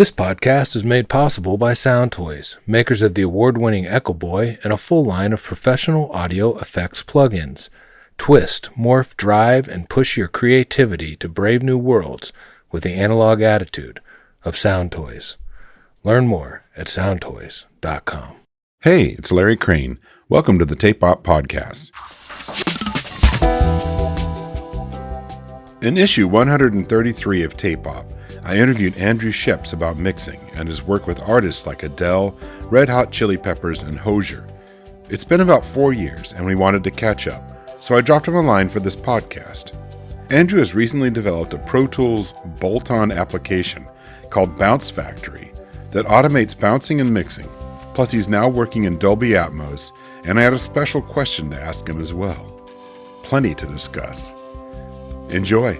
This podcast is made possible by Sound Toys, makers of the award-winning Echo Boy and a full line of professional audio effects plugins. Twist, morph, drive, and push your creativity to brave new worlds with the analog attitude of Sound Toys. Learn more at soundtoys.com. Hey, it's Larry Crane. Welcome to the Tape Op Podcast. In issue 133 of Tape Op, I interviewed Andrew Scheps about mixing and his work with artists like Adele, Red Hot Chili Peppers, and Hozier. It's been about 4 years, and we wanted to catch up, so I dropped him a line for this podcast. Andrew has recently developed a Pro Tools bolt-on application called Bounce Factory that automates bouncing and mixing. Plus, he's now working in Dolby ATMOS, and I had a special question to ask him as well. Plenty to discuss. Enjoy.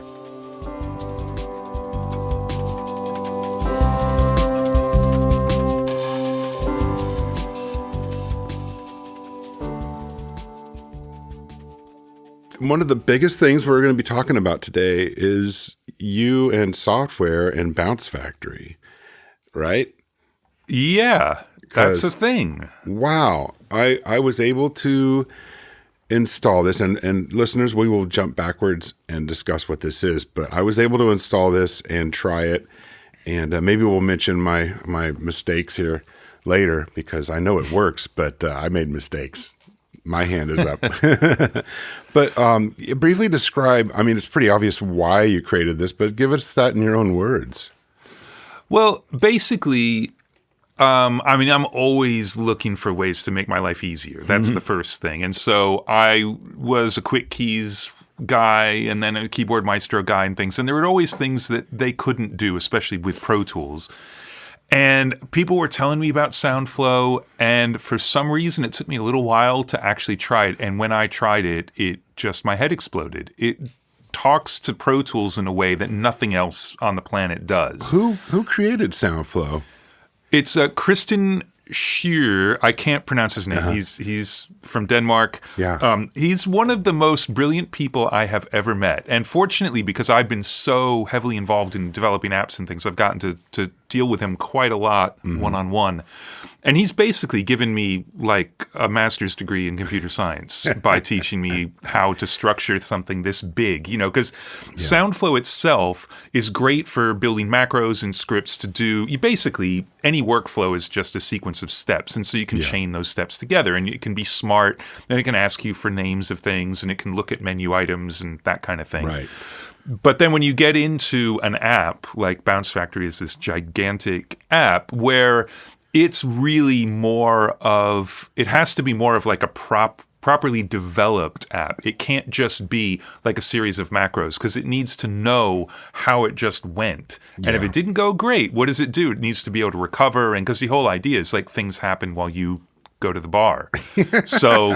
One of the biggest things we're going to be talking about today is you and software and Bounce Factory, right? Yeah, that's a thing. Wow. I was able to install this, and listeners, we will jump backwards and discuss what this is, but I was able to install this and try it, and maybe we'll mention my mistakes here later, because I know it works, but I made mistakes. My hand is up. But briefly describe, I mean, it's pretty obvious why you created this, but give us that in your own words. Well, basically, I'm always looking for ways to make my life easier. That's the first thing. And so I was a quick keys guy and then a keyboard maestro guy and things. And there were always things that they couldn't do, especially with Pro Tools. And people were telling me about SoundFlow, and for some reason, it took me a little while to actually try it. And when I tried it, my head exploded. It talks to Pro Tools in a way that nothing else on the planet does. Who created SoundFlow? It's Kristen Scheer. I can't pronounce his name. Uh-huh. He's from Denmark. Yeah. He's one of the most brilliant people I have ever met. And fortunately, because I've been so heavily involved in developing apps and things, I've gotten to deal with him quite a lot one-on-one. And he's basically given me like a master's degree in computer science by teaching me how to structure something this big, because SoundFlow itself is great for building macros and scripts to do. Basically, any workflow is just a sequence of steps. And so you can chain those steps together, and it can be smart. Then it can ask you for names of things, and it can look at menu items and that kind of thing. Right. But then when you get into an app, like Bounce Factory is this gigantic app where it's really it has to be more of like a properly developed app. It can't just be like a series of macros, because it needs to know how it just went. Yeah. And if it didn't go great, what does it do? It needs to be able to recover. And because the whole idea is like things happen while you go to the bar. So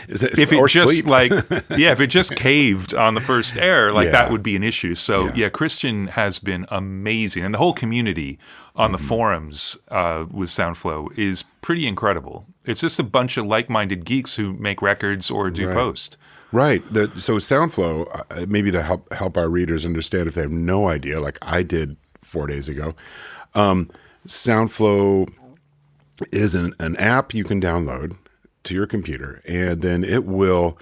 if it just caved on the first error, that would be an issue. So Christian has been amazing. And the whole community on the forums with SoundFlow is pretty incredible. It's just a bunch of like-minded geeks who make records or do post. Right. So SoundFlow, maybe to help our readers understand if they have no idea, like I did 4 days ago, SoundFlow is an app you can download to your computer, and then it will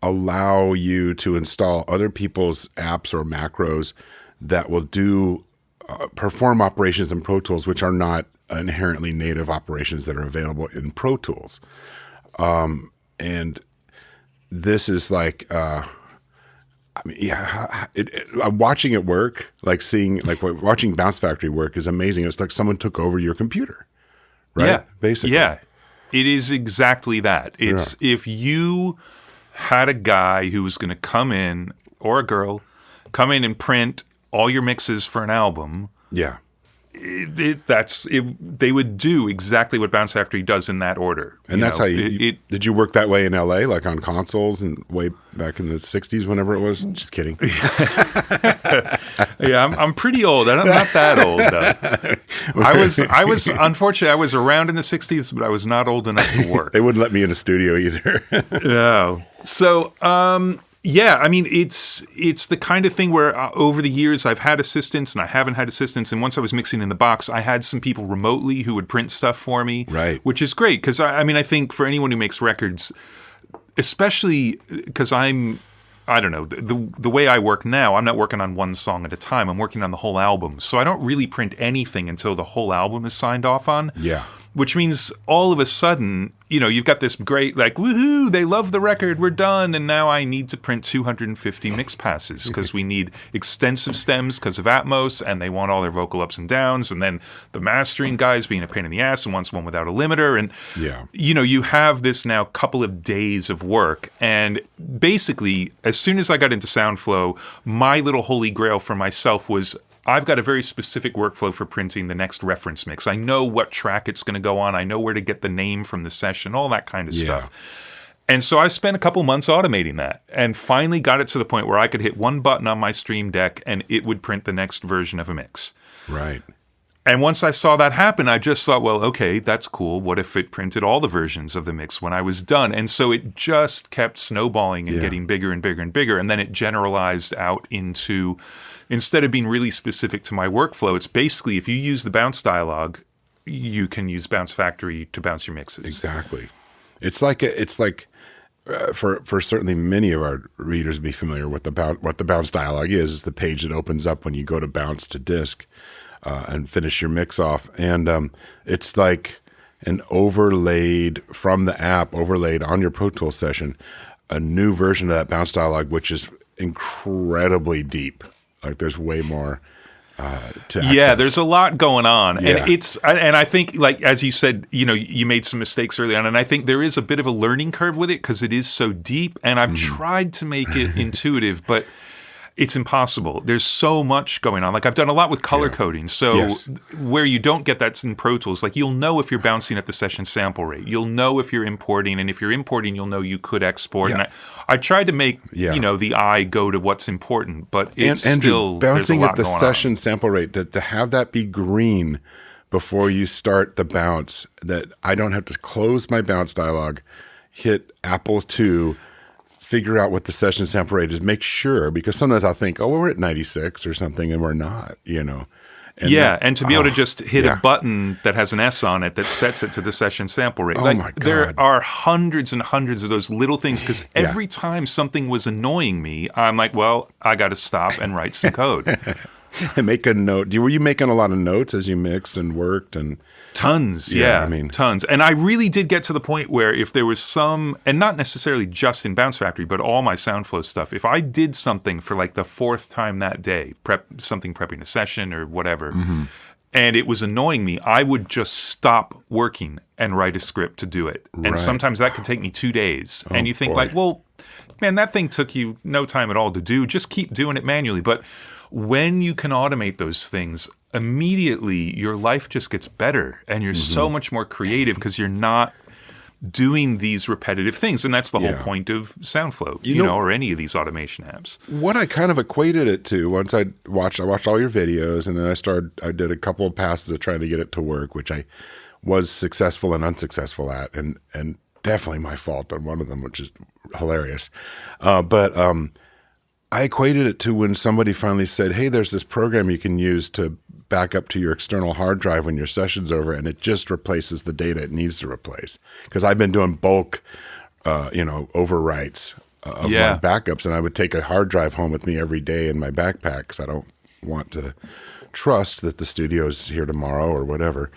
allow you to install other people's apps or macros that will do perform operations in Pro Tools, which are not inherently native operations that are available in Pro Tools. And this is like, watching it work, watching Bounce Factory work is amazing. It's like someone took over your computer. Right? Yeah, basically. Yeah, it is exactly that. It's if you had a guy who was going to come in, or a girl, come in and print all your mixes for an album. Yeah. They would do exactly what Bounce Factory does in that order. And that's how did you work that way in LA, like on consoles and way back in the 60s, whenever it was? Just kidding. Yeah, I'm pretty old. I'm not that old, though. I was unfortunately, I was around in the 60s, but I was not old enough to work. They wouldn't let me in a studio either. No. So, Yeah, I mean, it's the kind of thing where over the years I've had assistants and I haven't had assistants. And once I was mixing in the box, I had some people remotely who would print stuff for me, Right. which is great. Because, I mean, I think for anyone who makes records, especially because I don't know, the way I work now, I'm not working on one song at a time. I'm working on the whole album. So I don't really print anything until the whole album is signed off on. Yeah. Which means all of a sudden, you know, you've got this great, like, woohoo, they love the record, we're done. And now I need to print 250 mix passes because we need extensive stems because of Atmos and they want all their vocal ups and downs. And then the mastering guy's being a pain in the ass and wants one without a limiter. And, you know, you have this now couple of days of work. And basically, as soon as I got into SoundFlow, my little holy grail for myself was, I've got a very specific workflow for printing the next reference mix. I know what track it's going to go on. I know where to get the name from the session, all that kind of stuff. And so I spent a couple months automating that and finally got it to the point where I could hit one button on my Stream Deck and it would print the next version of a mix. Right. And once I saw that happen, I just thought, well, okay, that's cool. What if it printed all the versions of the mix when I was done? And so it just kept snowballing and getting bigger and bigger and bigger. And then it generalized out into, instead of being really specific to my workflow, it's basically if you use the bounce dialog, you can use Bounce Factory to bounce your mixes. Exactly. It's like for certainly many of our readers be familiar with what the bounce dialog is the page that opens up when you go to bounce to disk and finish your mix off. And it's like an overlaid from the app, overlaid on your Pro Tools session, a new version of that bounce dialog, which is incredibly deep. Like there's way more to access. Yeah, there's a lot going on. And and I think, like, as you said, you know, you made some mistakes early on. And I think there is a bit of a learning curve with it because it is so deep. And I've tried to make it intuitive, but it's impossible. There's so much going on. Like I've done a lot with color coding. So where you don't get that in Pro Tools, like you'll know if you're bouncing at the session sample rate. You'll know if you're importing. And if you're importing, you'll know you could export. And I tried to make, you know, the eye go to what's important, but it's still bouncing at the session on. Sample rate, to have that be green before you start the bounce, that I don't have to close my bounce dialog, hit Apple II, figure out what the session sample rate is, make sure, because sometimes I'll think, oh, well, we're at 96 or something, and we're not, you know. And and to be able to just hit a button that has an S on it that sets it to the session sample rate. My God. There are hundreds and hundreds of those little things, because every time something was annoying me, I'm like, well, I got to stop and write some code. And make a note. Were you making a lot of notes as you mixed and worked? And tons, I mean, tons. And I really did get to the point where if there was some, and not necessarily just in Bounce Factory, but all my SoundFlow stuff, if I did something for like the fourth time that day, prepping a session or whatever, and it was annoying me, I would just stop working and write a script to do it. And sometimes that could take me 2 days. And you think like, well, man, that thing took you no time at all to do. Just keep doing it manually. But when you can automate those things, immediately your life just gets better and you're so much more creative because you're not doing these repetitive things. And that's the whole point of SoundFlow, you know, or any of these automation apps. What I kind of equated it to, once I watched all your videos, and then I did a couple of passes of trying to get it to work, which I was successful and unsuccessful at, and definitely my fault on one of them, which is hilarious. But I equated it to when somebody finally said, hey, there's this program you can use to back up to your external hard drive when your session's over, and it just replaces the data it needs to replace. Because I've been doing bulk, overwrites of my backups, and I would take a hard drive home with me every day in my backpack because I don't want to trust that the studio's here tomorrow or whatever.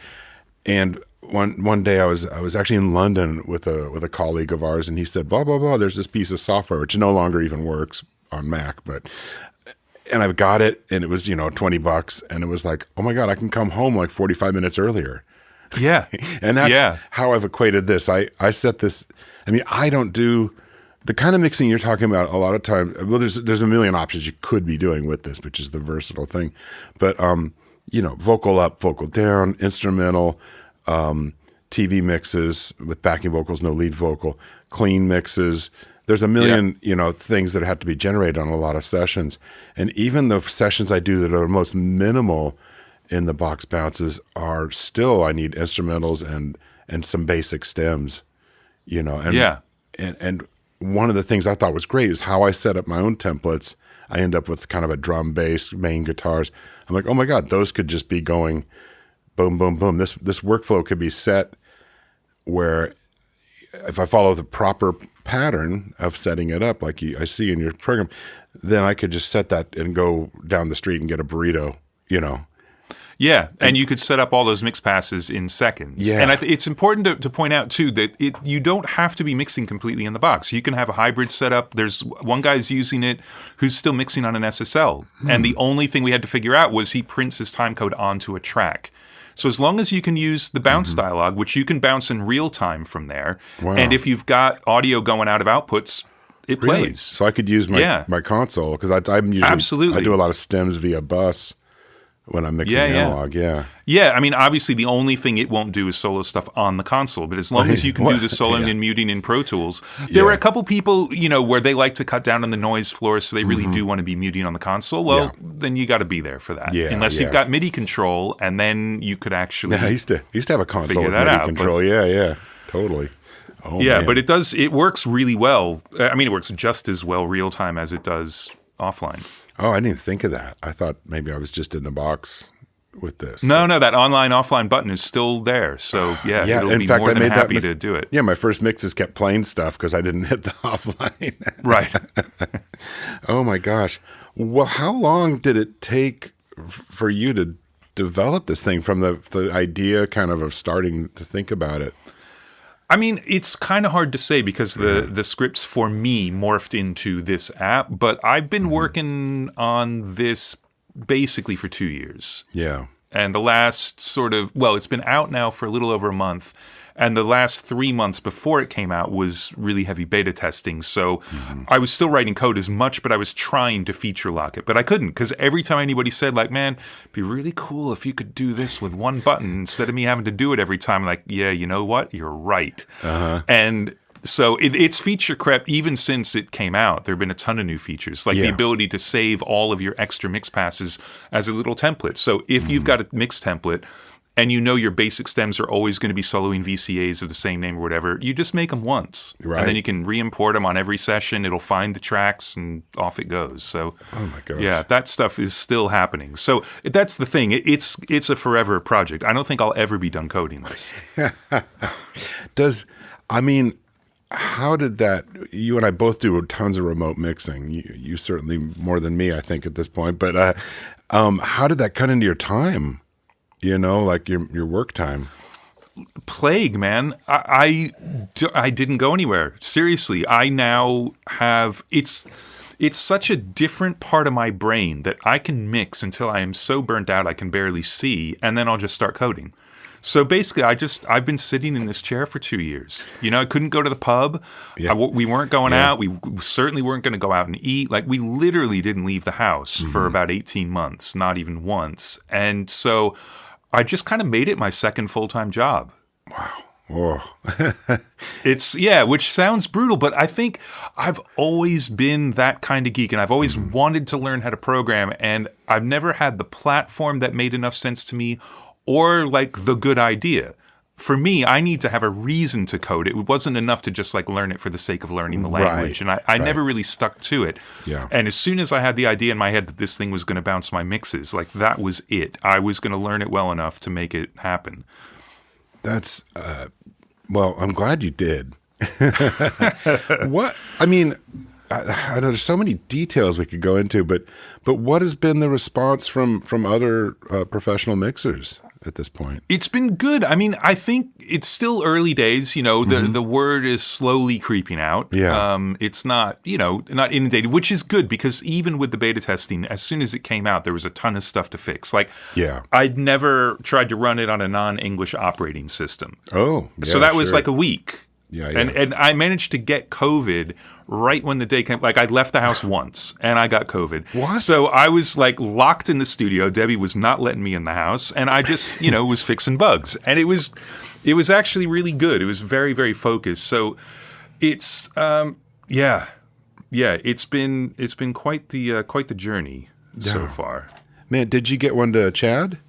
And one day I was actually in London with a colleague of ours, and he said, blah, blah, blah, there's this piece of software, which no longer even works on Mac, and I've got it, and it was, $20, and it was like, oh my God, I can come home like 45 minutes earlier. Yeah. And that's how I've equated this. I set this, I don't do the kind of mixing you're talking about a lot of times. Well, there's a million options you could be doing with this, which is the versatile thing. But, vocal up, vocal down, instrumental, TV mixes with backing vocals, no lead vocal, clean mixes. There's a million, things that have to be generated on a lot of sessions. And even the sessions I do that are most minimal in the box bounces are still, I need instrumentals and some basic stems, and one of the things I thought was great is how I set up my own templates. I end up with kind of a drum bass, main guitars. I'm like, oh my God, those could just be going boom, boom, boom. This workflow could be set where if I follow the proper pattern of setting it up, like I see in your program, then I could just set that and go down the street and get a burrito, you know. Yeah, and you could set up all those mix passes in seconds. Yeah. And it's important to point out, too, that you don't have to be mixing completely in the box. You can have a hybrid setup. There's one guy's using it who's still mixing on an SSL. And the only thing we had to figure out was he prints his timecode onto a track. So as long as you can use the bounce dialog, which you can bounce in real time from there, and if you've got audio going out of outputs, it plays. So I could use my console, because I'm usually, Absolutely. I do a lot of stems via bus when I'm mixing analog, Yeah, I mean, obviously the only thing it won't do is solo stuff on the console, but as long as you can do the soloing and muting in Pro Tools, there were a couple people, where they like to cut down on the noise floor, so they really do want to be muting on the console. Well, then you got to be there for that. Yeah, unless you've got MIDI control, and then you could actually I used to have a console with that MIDI out, control. Yeah, totally. Oh, yeah, man. but it works really well. I mean, it works just as well real time as it does offline. Oh, I didn't think of that. I thought maybe I was just in the box with this. No, that online offline button is still there. So it'll in be fact, more I than made happy that to do it. Yeah, my first mixes kept playing stuff because I didn't hit the offline. Right. Oh my gosh. Well, how long did it take for you to develop this thing from the idea kind of starting to think about it? I mean, it's kind of hard to say because the scripts for me morphed into this app, but I've been working on this basically for 2 years. Yeah. And the last it's been out now for a little over a month. And the last 3 months before it came out was really heavy beta testing. So I was still writing code as much, but I was trying to feature lock it. But I couldn't, because every time anybody said, like, man, it'd be really cool if you could do this with one button instead of me having to do it every time. I'm like, yeah, you know what? You're right. And so it's feature crept even since it came out. There have been a ton of new features, like the ability to save all of your extra mix passes as a little template. So if you've got a mix template and your basic stems are always going to be soloing VCAs of the same name or whatever, you just make them once. Right. And then you can re-import them on every session. It'll find the tracks and off it goes. So, oh my gosh. Yeah, that stuff is still happening. So that's the thing. It's a forever project. I don't think I'll ever be done coding this. How did that, you and I both do tons of remote mixing. You certainly more than me, I think, at this point. But how did that cut into your time? Like your work time? Plague, man. I didn't go anywhere. Seriously, I now have, it's such a different part of my brain that I can mix until I am so burnt out I can barely see, and then I'll just start coding. So basically, I've been sitting in this chair for 2 years. I couldn't go to the pub. Yeah. We weren't going out. We certainly weren't going to go out and eat. Like, we literally didn't leave the house for about 18 months, not even once. And so I just kind of made it my second full-time job. Wow. Whoa. Which sounds brutal, but I think I've always been that kind of geek, and I've always wanted to learn how to program, and I've never had the platform that made enough sense to me or like the good idea. For me, I need to have a reason to code it. It wasn't enough to just like learn it for the sake of learning the language. And I never really stuck to it. Yeah. And as soon as I had the idea in my head that this thing was going to bounce my mixes, like that was it. I was going to learn it well enough to make it happen. That's, I'm glad you did. I know there's so many details we could go into, but what has been the response from other professional mixers at this point? It's been good. I mean, I think it's still early days. The word is slowly creeping out. Yeah. It's not, not inundated, which is good because even with the beta testing, as soon as it came out, there was a ton of stuff to fix. Like, I'd never tried to run it on a non-English operating system. Oh, yeah, so that was like a week. Yeah. And I managed to get COVID right when the day came. Like, I left the house once and I got COVID. What? So I was like locked in the studio. Debbie was not letting me in the house, and I just was fixing bugs. And it was actually really good. It was very, very focused. So it's it's been quite the journey so far. Man, did you get one to Chad?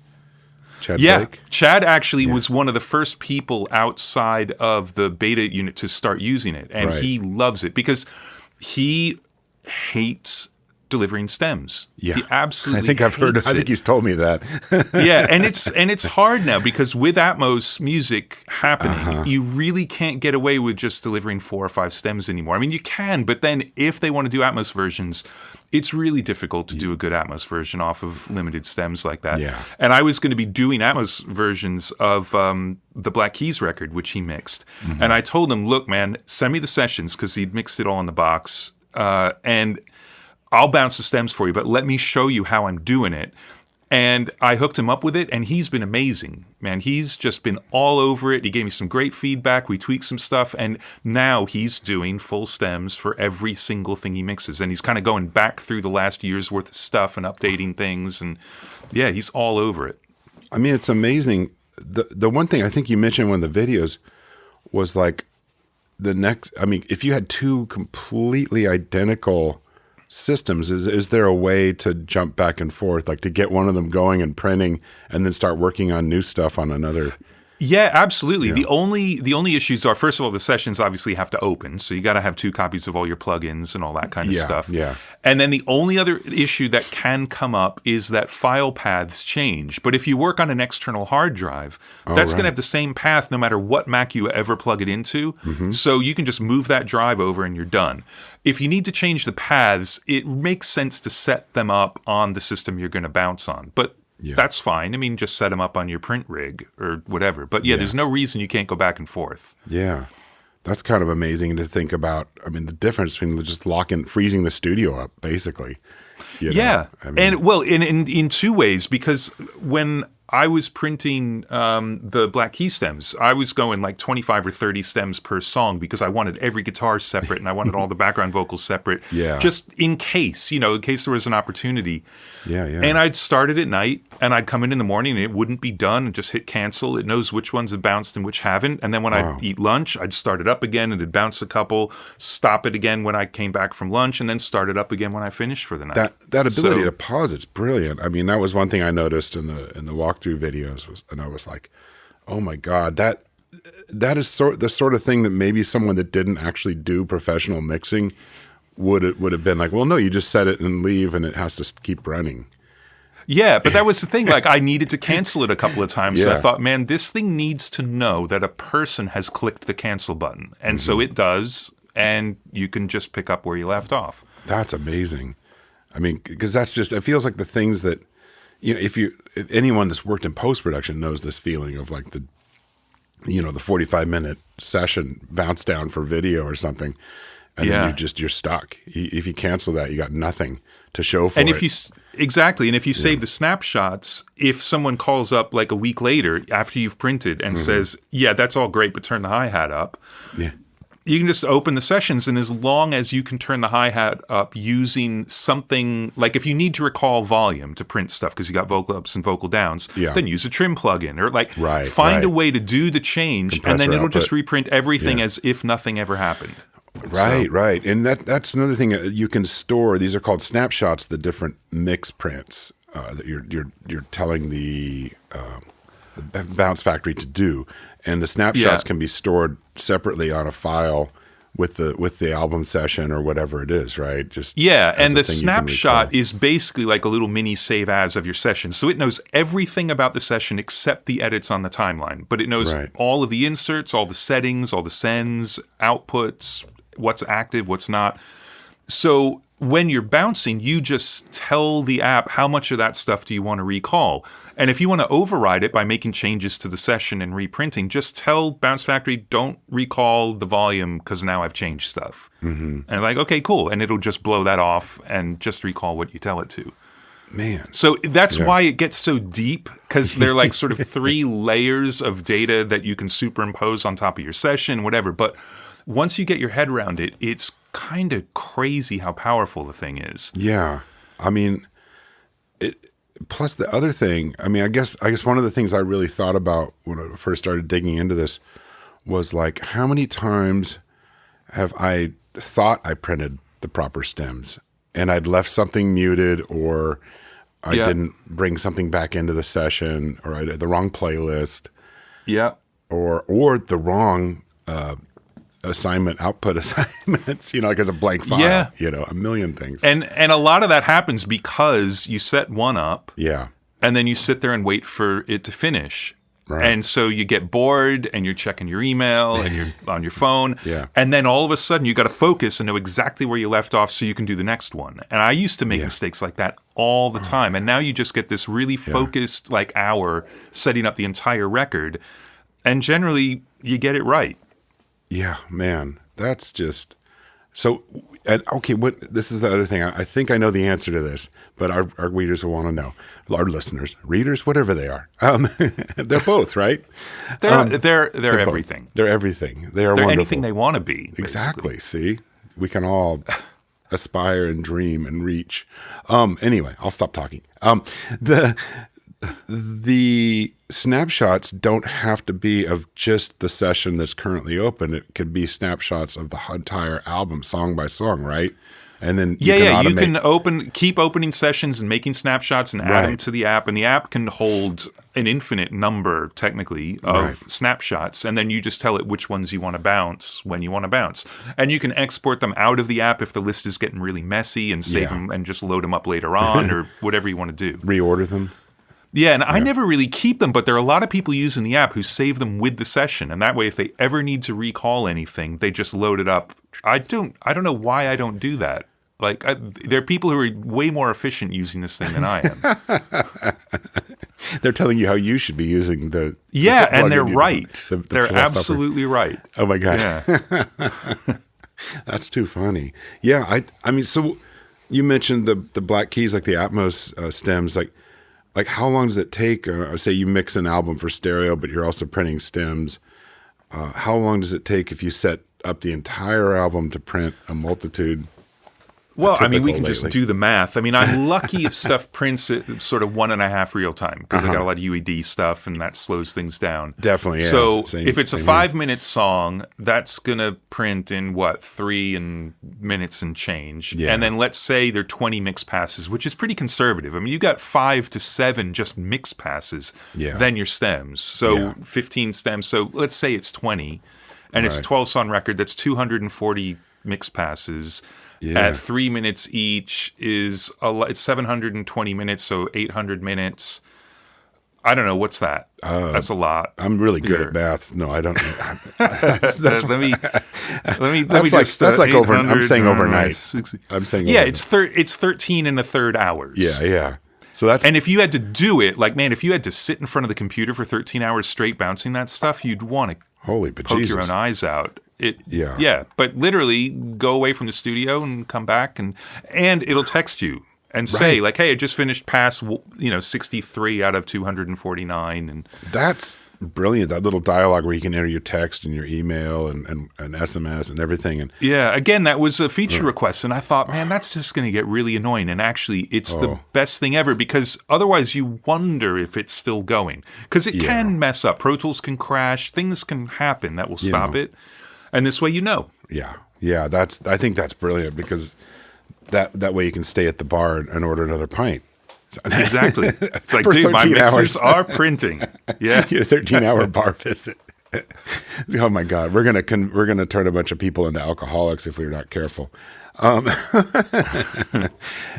Chad Yeah, Blake? Chad actually was one of the first people outside of the beta unit to start using it, and Right. he loves it because he hates delivering stems. Yeah. He absolutely I think I've heard. hates I think it. he's told me that. Yeah, and it's hard now because with Atmos music happening, you really can't get away with just delivering 4 or 5 stems anymore. I mean, you can, but then if they want to do Atmos versions, it's really difficult to do a good Atmos version off of limited stems like that. Yeah. And I was going to be doing Atmos versions of the Black Keys record, which he mixed. And I told him, look, man, send me the sessions because he'd mixed it all in the box. And I'll bounce the stems for you, but let me show you how I'm doing it. And I hooked him up with it, and he's been amazing, man. He's just been all over it. He gave me some great feedback. We tweaked some stuff, and now he's doing full stems for every single thing he mixes. And he's kind of going back through the last year's worth of stuff and updating things. And yeah, he's all over it. I mean, it's amazing. The one thing I think you mentioned in one of the videos was like the next. I mean, if you had 2 completely identical systems, is there a way to jump back and forth, like to get one of them going and printing and then start working on new stuff on another? Yeah, absolutely. The only issues are, first of all, the sessions obviously have to open, so you got to have 2 copies of all your plugins and all that kind of stuff. Yeah. And then the only other issue that can come up is that file paths change. But if you work on an external hard drive, that's going to have the same path no matter what Mac you ever plug it into. So you can just move that drive over and you're done. If you need to change the paths, it makes sense to set them up on the system you're going to bounce on. But that's fine. I mean, just set them up on your print rig or whatever. But there's no reason you can't go back and forth. Yeah. That's kind of amazing to think about. I mean, the difference between just freezing the studio up, basically. You know? Yeah. I mean, And well, in 2 ways, because when I was printing the Black Key stems, I was going like 25 or 30 stems per song because I wanted every guitar separate and I wanted all the background vocals separate. Yeah. Just in case there was an opportunity. Yeah. And I'd start it at night and I'd come in the morning and it wouldn't be done and just hit cancel. It knows which ones have bounced and which haven't. And then when I'd eat lunch, I'd start it up again and it'd bounce a couple, stop it again when I came back from lunch, and then start it up again when I finished for the night. That ability to pause, it's brilliant. I mean, that was one thing I noticed in the walkthrough videos and I was like, oh my God, that is the sort of thing that maybe someone that didn't actually do professional mixing would have been like, well, no, you just set it and leave and it has to keep running. Yeah, but that was the thing. Like, I needed to cancel it a couple of times. So I Yeah. thought, man, this thing needs to know that a person has clicked the cancel button. And so it does, and you can just pick up where you left off. That's amazing. I mean, because that's just, it feels like the things that, if anyone that's worked in post-production knows this feeling of like the 45-minute session bounce down for video or something. And then you're stuck. If you cancel that, you got nothing to show for And it. if you exactly, and if you save the snapshots, if someone calls up like a week later after you've printed and says, "Yeah, that's all great, but turn the hi-hat up," you can just open the sessions, and as long as you can turn the hi-hat up using something like, if you need to recall volume to print stuff because you got vocal ups and vocal downs, then use a trim plugin or like find a way to do the change, Compressor and then it'll output. just reprint everything as if nothing ever happened. Right. And that's another thing you can store. These are called snapshots, the different mix prints that you're telling the bounce factory to do. And the snapshots can be stored separately on a file with the album session or whatever it is, right? Just and the thing you can snapshot recall. is basically like a little mini save as of your session. So it knows everything about the session except the edits on the timeline. But it knows all of the inserts, all the settings, all the sends, outputs, what's active, what's not. So when you're bouncing, you just tell the app how much of that stuff do you want to recall. And if you want to override it by making changes to the session and reprinting, just tell Bounce Factory, don't recall the volume because now I've changed stuff. And they're like, okay, cool. And it'll just blow that off and just recall what you tell it to. Man. So that's why it gets so deep, because they're like sort of 3 layers of data that you can superimpose on top of your session, whatever. But once you get your head around it, it's kind of crazy how powerful the thing is. Yeah. I mean, plus the other thing, I mean, I guess one of the things I really thought about when I first started digging into this was like, how many times have I thought I printed the proper stems and I'd left something muted, or I didn't bring something back into the session, or I did the wrong playlist, or the wrong output assignments, like as a blank file, a million things. And a lot of that happens because you set one up, and then you sit there and wait for it to finish. Right. And so you get bored and you're checking your email and you're on your phone. Yeah. And then all of a sudden you got to focus and know exactly where you left off so you can do the next one. And I used to make mistakes like that all the time. And now you just get this really focused hour setting up the entire record. And generally you get it right. Yeah, man. That's just so. And okay, this is the other thing. I think I know the answer to this, but our readers will want to know. Our listeners, readers, whatever they are, they're both right. They're everything. Both. They're everything. They're wonderful. anything they want to be. Basically. Exactly. See, we can all aspire and dream and reach. Anyway, I'll stop talking. The snapshots don't have to be of just the session that's currently open. It could be snapshots of the entire album, song by song, right? And then you can keep opening sessions and making snapshots and add them to the app. And the app can hold an infinite number, technically, of snapshots. And then you just tell it which ones you want to bounce when you want to bounce. And you can export them out of the app if the list is getting really messy and save them and just load them up later on or whatever you want to do. Reorder them. Yeah, and I never really keep them, but there are a lot of people using the app who save them with the session, and that way, if they ever need to recall anything, they just load it up. I don't know why I don't do that. There are people who are way more efficient using this thing than I am. They're telling you how you should be using the and they're right. They're absolutely right. Oh my god, yeah. That's too funny. Yeah, I mean, so you mentioned the black keys, like the Atmos stems, like how long does it take? Say you mix an album for stereo, but you're also printing stems. How long does it take if you set up the entire album to print a multitude? Well, I mean, we can just do the math. I mean, I'm lucky if stuff prints at sort of 1.5 real time because I got a lot of UAD stuff and that slows things down. Definitely, yeah. So if it's a 5-minute song, that's going to print in 3 minutes and change. Yeah. And then let's say there are 20 mix passes, which is pretty conservative. I mean, you got 5 to 7 just mix passes, then your stems. So 15 stems. So let's say it's 20 and it's a 12-song record. That's 240 mix passes. Yeah. At 3 minutes each is it's 720 minutes, so 800 minutes. I don't know, what's that? That's a lot. I'm really good at math. No, I don't. That's let me just. That's like over. I'm saying overnight. 60. I'm saying. Yeah, overnight. it's 13 1/3 hours. Yeah. So that's. And if you had to do it, if you had to sit in front of the computer for 13 hours straight bouncing that stuff, you'd want to poke your own eyes out. But literally go away from the studio and come back and it'll text you and say hey, I just finished pass 63 out of 249 and that's brilliant. That little dialogue where you can enter your text and your email and SMS and everything. And again, that was a feature request and I thought, man, that's just going to get really annoying. And actually it's the best thing ever because otherwise you wonder if it's still going because it can mess up. Pro Tools can crash. Things can happen that will stop it. And this way, Yeah. I think that's brilliant because that way you can stay at the bar and order another pint. Exactly. It's like, dude, my mixers are printing. Yeah, a 13-hour bar visit. Oh my God, we're gonna turn a bunch of people into alcoholics if we're not careful.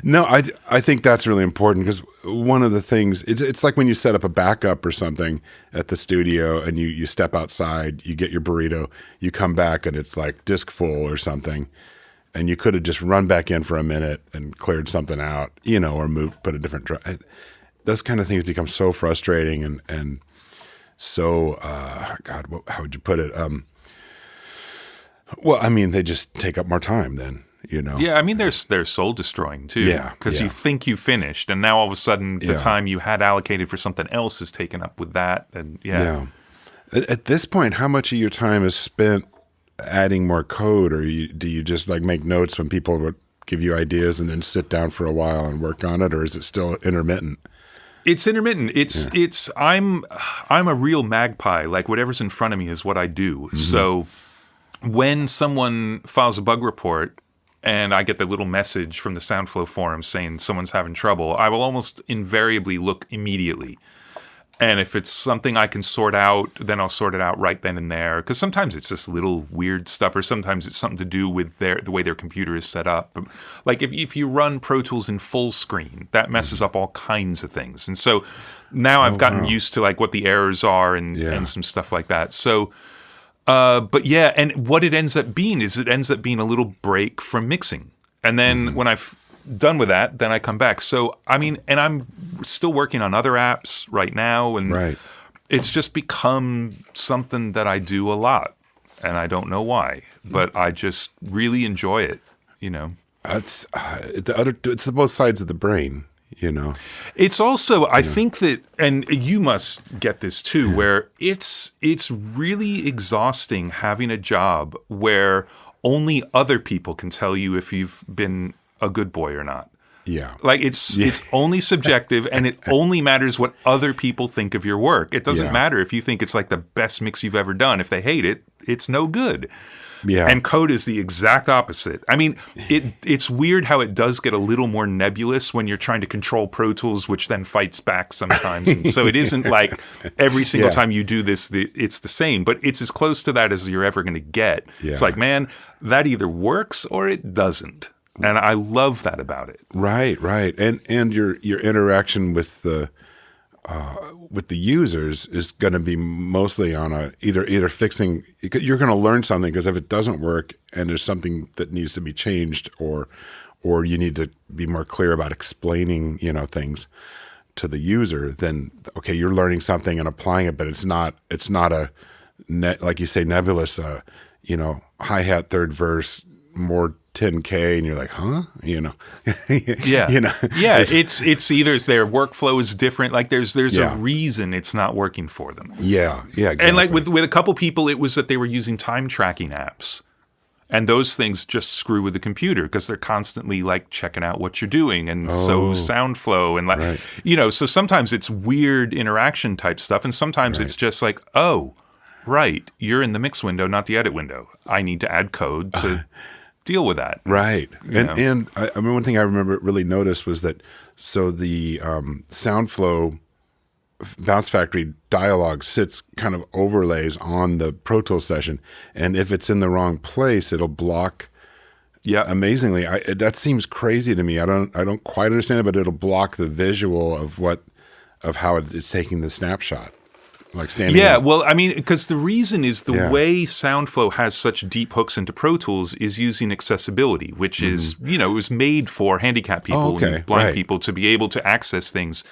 No, I think that's really important because one of the things it's like when you set up a backup or something at the studio and you step outside, you get your burrito, you come back and it's like disc full or something, and you could have just run back in for a minute and cleared something out, or put a different drive. Those kind of things become so frustrating and so God, how would you put it? Well, I mean, they just take up more time then. Yeah, I mean, they're soul destroying too. Yeah, because you think you finished, and now all of a sudden, the time you had allocated for something else is taken up with that, and At this point, how much of your time is spent adding more code, or do you just make notes when people would give you ideas and then sit down for a while and work on it, or is it still intermittent? It's intermittent. It's I'm a real magpie. Whatever's in front of me is what I do. Mm-hmm. So when someone files a bug report, and I get the little message from the SoundFlow forum saying someone's having trouble, I will almost invariably look immediately. And if it's something I can sort out, then I'll sort it out right then and there. Because sometimes it's just little weird stuff, or sometimes it's something to do with the way their computer is set up. Like if you run Pro Tools in full screen, that messes up all kinds of things. And so now I've gotten used to like what the errors are and some stuff like that. So, but yeah, and what it ends up being is it ends up being a little break from mixing. And then when I've done with that, then I come back. So, I mean, and I'm still working on other apps right now, and it's just become something that I do a lot, and I don't know why, but I just really enjoy it, you know. It's the both sides of the brain, you know. It's also, I think that, and you must get this too, where it's really exhausting having a job where only other people can tell you if you've been a good boy or not. Yeah. Like it's only subjective, and it only matters what other people think of your work. It doesn't matter if you think it's like the best mix you've ever done. If they hate it, it's no good. Yeah. And code is the exact opposite. I mean, it's weird how it does get a little more nebulous when you're trying to control Pro Tools, which then fights back sometimes. And so it isn't like every single time you do this, it's the same, but it's as close to that as you're ever going to get. Yeah. It's like, man, that either works or it doesn't. And I love that about it. Right. And your interaction with the users is going to be mostly on either fixing. You're going to learn something, because if it doesn't work and there's something that needs to be changed, or you need to be more clear about explaining, things to the user, then okay, you're learning something and applying it, but it's not a like you say, nebulous. Hi-hat, third verse, more 10K, and you're like, huh? Yeah. It's either their workflow is different. Like there's a reason it's not working for them. Yeah. Exactly. And like with a couple people, it was that they were using time tracking apps, and those things just screw with the computer because they're constantly like checking out what you're doing, and so SoundFlow and like so sometimes it's weird interaction type stuff, and sometimes it's just like, oh, right, you're in the mix window, not the edit window. I need to add code to deal with that. Right. And I mean, one thing I remember really noticed was that, so the SoundFlow Bounce Factory dialogue sits kind of overlays on the Pro Tools session. And if it's in the wrong place, it'll block. Yeah. Amazingly. That seems crazy to me. I don't quite understand it, but it'll block the visual of how it's taking the snapshot. Like standing. Yeah, well, I mean, because the reason is the way SoundFlow has such deep hooks into Pro Tools is using accessibility, which is, it was made for handicapped people and blind people to be able to access things.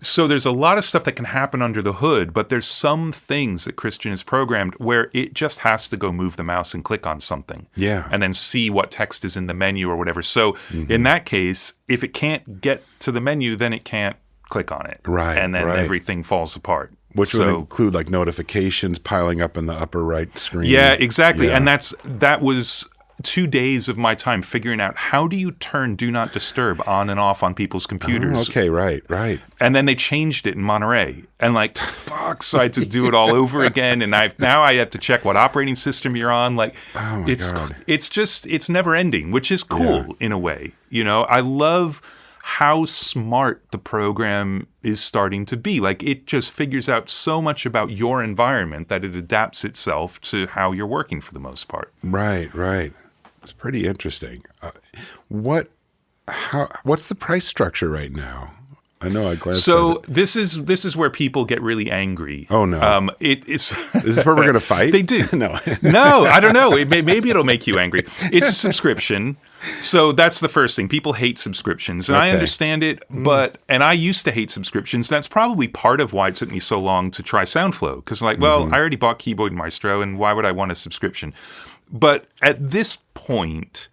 So there's a lot of stuff that can happen under the hood, but there's some things that Christian has programmed where it just has to go move the mouse and click on something. Yeah. And then see what text is in the menu or whatever. So in that case, if it can't get to the menu, then it can't click on it. Right. And then everything falls apart. Which would include like notifications piling up in the upper right screen. Yeah, exactly. Yeah. And that was 2 days of my time figuring out how do you turn Do Not Disturb on and off on people's computers. Oh, okay, right. And then they changed it in Monterey. And like, fuck, so I had to do it all over again. And now I have to check what operating system you're on. Like, God. It's never ending, which is cool in a way. I love how smart the program is starting to be. Like, it just figures out so much about your environment that it adapts itself to how you're working for the most part. Right. It's pretty interesting. What's the price structure right now? I know I glanced at it. this is where people get really angry. Oh no! Is this where we're going to fight? They do. No, I don't know. Maybe it'll make you angry. It's a subscription. So that's the first thing. People hate subscriptions, and I understand it, and I used to hate subscriptions. That's probably part of why it took me so long to try SoundFlow, because I already bought Keyboard Maestro, and why would I want a subscription? But at this point,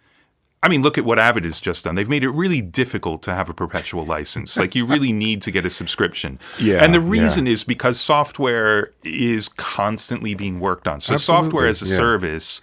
I mean, look at what Avid has just done. They've made it really difficult to have a perpetual license. Like, you really need to get a subscription. Yeah, and the reason is because software is constantly being worked on. So software as a service,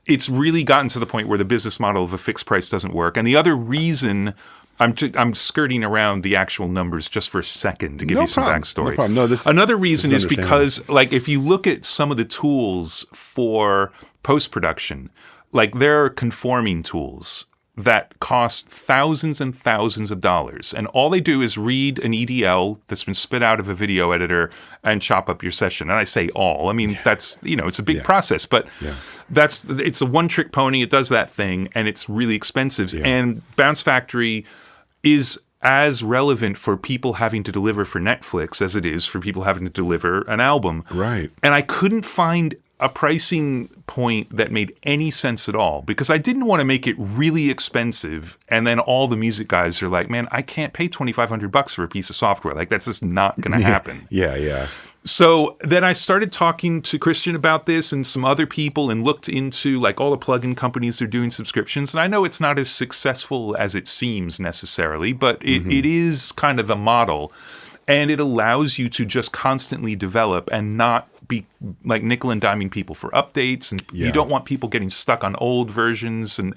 it's really gotten to the point where the business model of a fixed price doesn't work. And the other reason, I'm skirting around the actual numbers just for a second to give you some backstory. No problem. Another reason is because, like, if you look at some of the tools for post-production, like, there are conforming tools. that cost thousands and thousands of dollars. And all they do is read an EDL that's been spit out of a video editor and chop up your session. And I say all. I mean, that's, it's a big process, but it's a one-trick pony. It does that thing, and it's really expensive. Yeah. And Bounce Factory is as relevant for people having to deliver for Netflix as it is for people having to deliver an album. Right. And I couldn't find a pricing point that made any sense at all, because I didn't want to make it really expensive. And then all the music guys are like, man, I can't pay $2,500 for a piece of software. Like, that's just not going to happen. Yeah. So then I started talking to Christian about this and some other people, and looked into like all the plugin companies that are doing subscriptions. And I know it's not as successful as it seems necessarily, but it is kind of the model. And it allows you to just constantly develop and not be like nickel and diming people for updates. And you don't want people getting stuck on old versions. And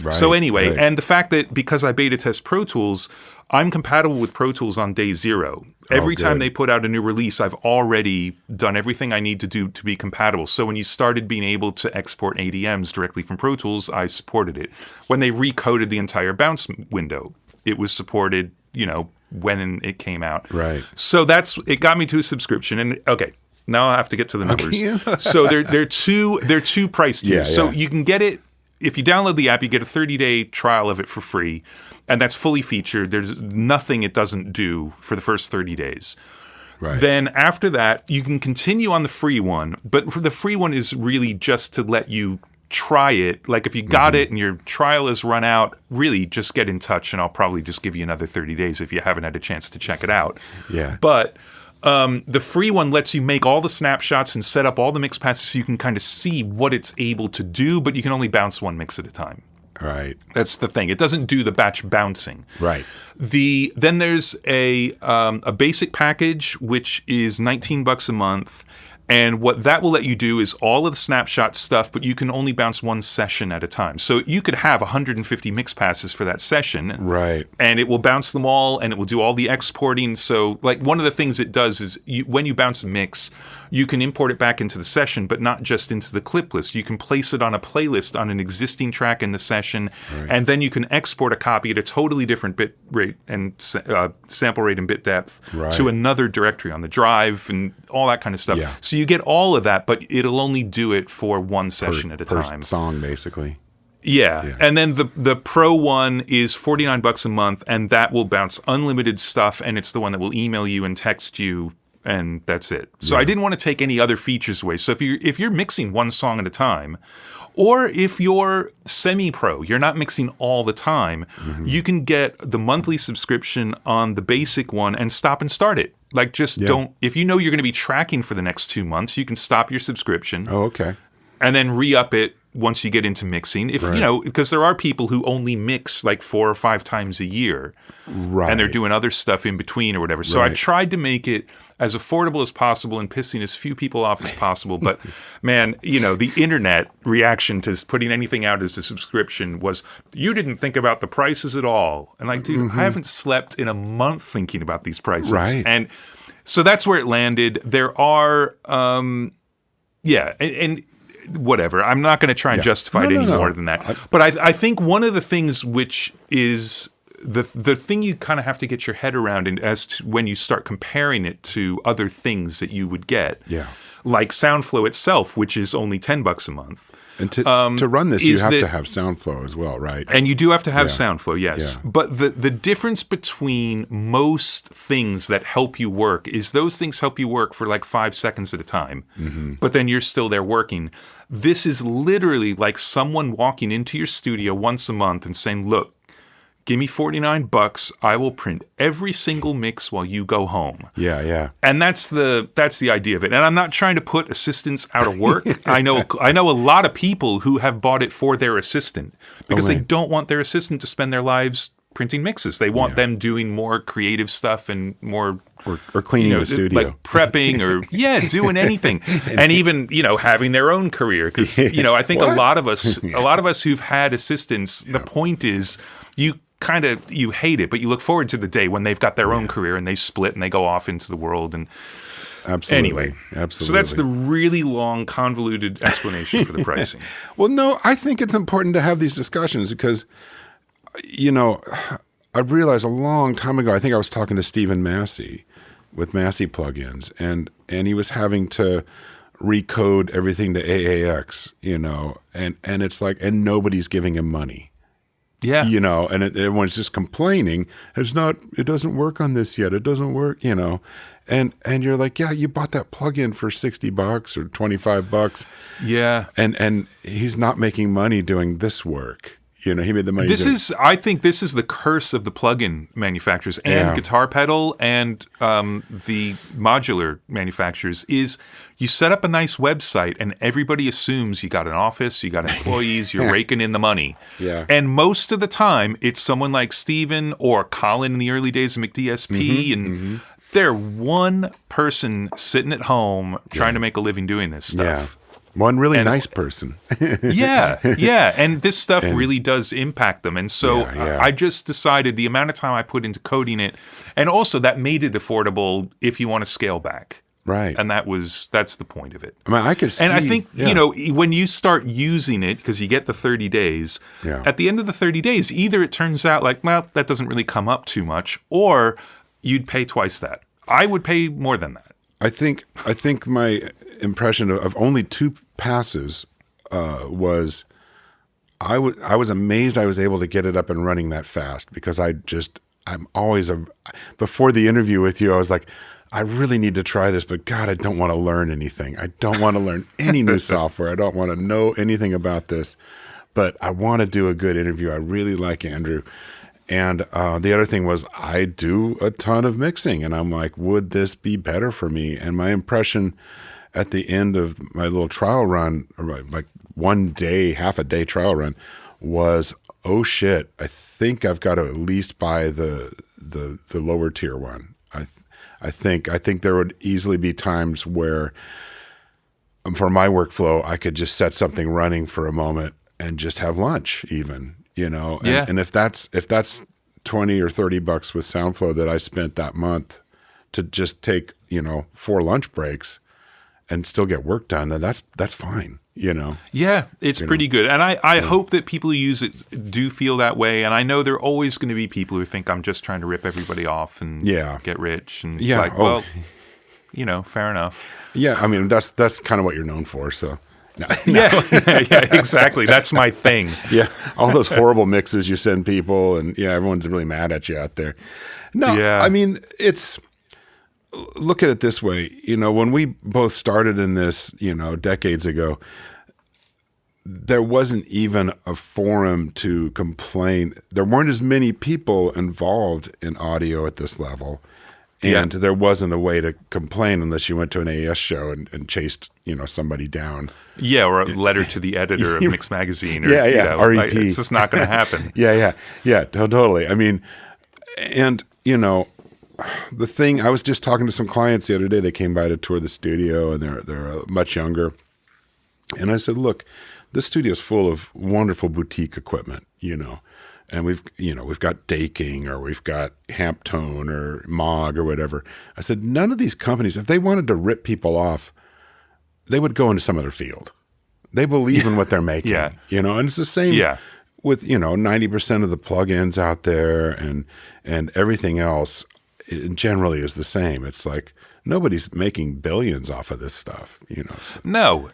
so anyway, and the fact that because I beta test Pro Tools, I'm compatible with Pro Tools on day zero. Every time they put out a new release, I've already done everything I need to do to be compatible. So when you started being able to export ADMs directly from Pro Tools, I supported it. When they recoded the entire Bounce window, it was supported, when it came out. Right. So it got me to a subscription. And okay, now I have to get to the numbers. Okay. So they're two price tiers. So you can get it, if you download the app, you get a 30-day trial of it for free. And that's fully featured. There's nothing it doesn't do for the first 30 days. Right. Then after that, you can continue on the free one. But for the free one is really just to let you try it. Like if you got it and your trial is run out, really just get in touch, and I'll probably just give you another 30 days if you haven't had a chance to check it out. Yeah. But the free one lets you make all the snapshots and set up all the mix passes so you can kind of see what it's able to do, but you can only bounce one mix at a time. Right. That's the thing. It doesn't do the batch bouncing. Right. Then there's a basic package, which is $19 a month. And what that will let you do is all of the snapshot stuff, but you can only bounce one session at a time. So you could have 150 mix passes for that session. Right. And it will bounce them all, and it will do all the exporting. So like one of the things it does is when you bounce a mix, you can import it back into the session, but not just into the clip list. You can place it on a playlist on an existing track in the session, and then you can export a copy at a totally different bit rate and sample rate and bit depth to another directory on the drive and all that kind of stuff. Yeah. So you get all of that, but it'll only do it for one session at a time. Per song, basically. Yeah. And then the Pro one is $49 a month, and that will bounce unlimited stuff, and it's the one that will email you and text you, and that's it. So I didn't want to take any other features away. So if you're mixing one song at a time, or if you're semi-pro, you're not mixing all the time, you can get the monthly subscription on the basic one and stop and start it. Like don't, if you know you're going to be tracking for the next 2 months, you can stop your subscription. Oh, okay. And then re-up it once you get into mixing. If because there are people who only mix like 4 or 5 times a year. Right. And they're doing other stuff in between or whatever. So I tried to make it as affordable as possible and pissing as few people off as possible. But man, the internet reaction to putting anything out as a subscription was, you didn't think about the prices at all. And like, dude, I haven't slept in a month thinking about these prices. Right. And so that's where it landed. There are, and whatever. I'm not going to try and justify it any more than that. But I think one of the things which is the thing you kind of have to get your head around, and as to when you start comparing it to other things that you would get, like SoundFlow itself, which is only $10 a month. And to run this, you have to have SoundFlow as well, right? And you do have to have SoundFlow, yes. Yeah. But the difference between most things that help you work is those things help you work for like 5 seconds at a time, but then you're still there working. This is literally like someone walking into your studio once a month and saying, look, give me $49. I will print every single mix while you go home. Yeah. And that's the idea of it. And I'm not trying to put assistants out of work. I know a lot of people who have bought it for their assistant because they don't want their assistant to spend their lives printing mixes. They want them doing more creative stuff and more or cleaning the studio, like prepping or doing anything, and even having their own career. Because I think a lot of us who've had assistants. The point is you hate it, but you look forward to the day when they've got their own career and they split and they go off into the world. And absolutely. So that's the really long, convoluted explanation for the pricing. Well, no, I think it's important to have these discussions because I realized a long time ago, I think I was talking to Stephen Massey with Massey plugins, and he was having to recode everything to AAX, and it's like, and nobody's giving him money. Yeah. And everyone's just complaining. It doesn't work on this yet. It doesn't work, and you're like, yeah, you bought that plugin for $60 or $25. Yeah. And he's not making money doing this work. He made the money. I think this is the curse of the plugin manufacturers and Guitar Pedal and the modular manufacturers is you set up a nice website and everybody assumes you got an office, you got employees, you're raking in the money. Yeah. And most of the time, it's someone like Steven or Colin in the early days of McDSP and they're one person sitting at home trying to make a living doing this stuff. Yeah. One really nice person. Yeah. And this stuff really does impact them. And so I just decided the amount of time I put into coding it, and also that made it affordable if you want to scale back. Right. And that's the point of it. I mean, I could see. And I think, when you start using it, because you get the 30 days, at the end of the 30 days, either it turns out like, well, that doesn't really come up too much, or you'd pay twice that. I would pay more than that. I think my impression of only 2 passes was I was amazed I was able to get it up and running that fast, because I'm always before the interview with you, I was like, I really need to try this, but God, I don't want to learn anything. I don't want to learn any new software. I don't want to know anything about this, but I want to do a good interview. I really like Andrew. And the other thing was I do a ton of mixing, and I'm like, would this be better for me? And my impression at the end of my little trial run, or like half a day trial run, was, oh shit, I think I've got to at least buy the lower tier one. I think there would easily be times where, for my workflow, I could just set something running for a moment and just have lunch, even, And if that's $20 or $30 with SoundFlow that I spent that month to just take 4 lunch breaks and still get work done, then that's fine, Yeah, it's pretty good. And I hope that people who use it do feel that way. And I know there are always going to be people who think I'm just trying to rip everybody off and get rich. And fair enough. Yeah, I mean, that's kind of what you're known for, so. No. Yeah, exactly. That's my thing. Yeah, all those horrible mixes you send people, and everyone's really mad at you out there. No, I mean, look at it this way. When we both started in this, decades ago, there wasn't even a forum to complain. There weren't as many people involved in audio at this level. And there wasn't a way to complain unless you went to an AS show and chased, somebody down. Yeah, or a letter to the editor of Mix Magazine. Or, REP. It's just not going to happen. Yeah, totally. I mean, and, the thing, I was just talking to some clients the other day. They came by to tour the studio, and they're much younger. And I said, look, this studio is full of wonderful boutique equipment, and we've got Daking, or we've got Hamptone or Moog or whatever. I said, none of these companies, if they wanted to rip people off, they would go into some other field. They believe in what they're making, and it's the same with, 90% of the plugins out there and everything else. It generally is the same. It's like nobody's making billions off of this stuff, So no.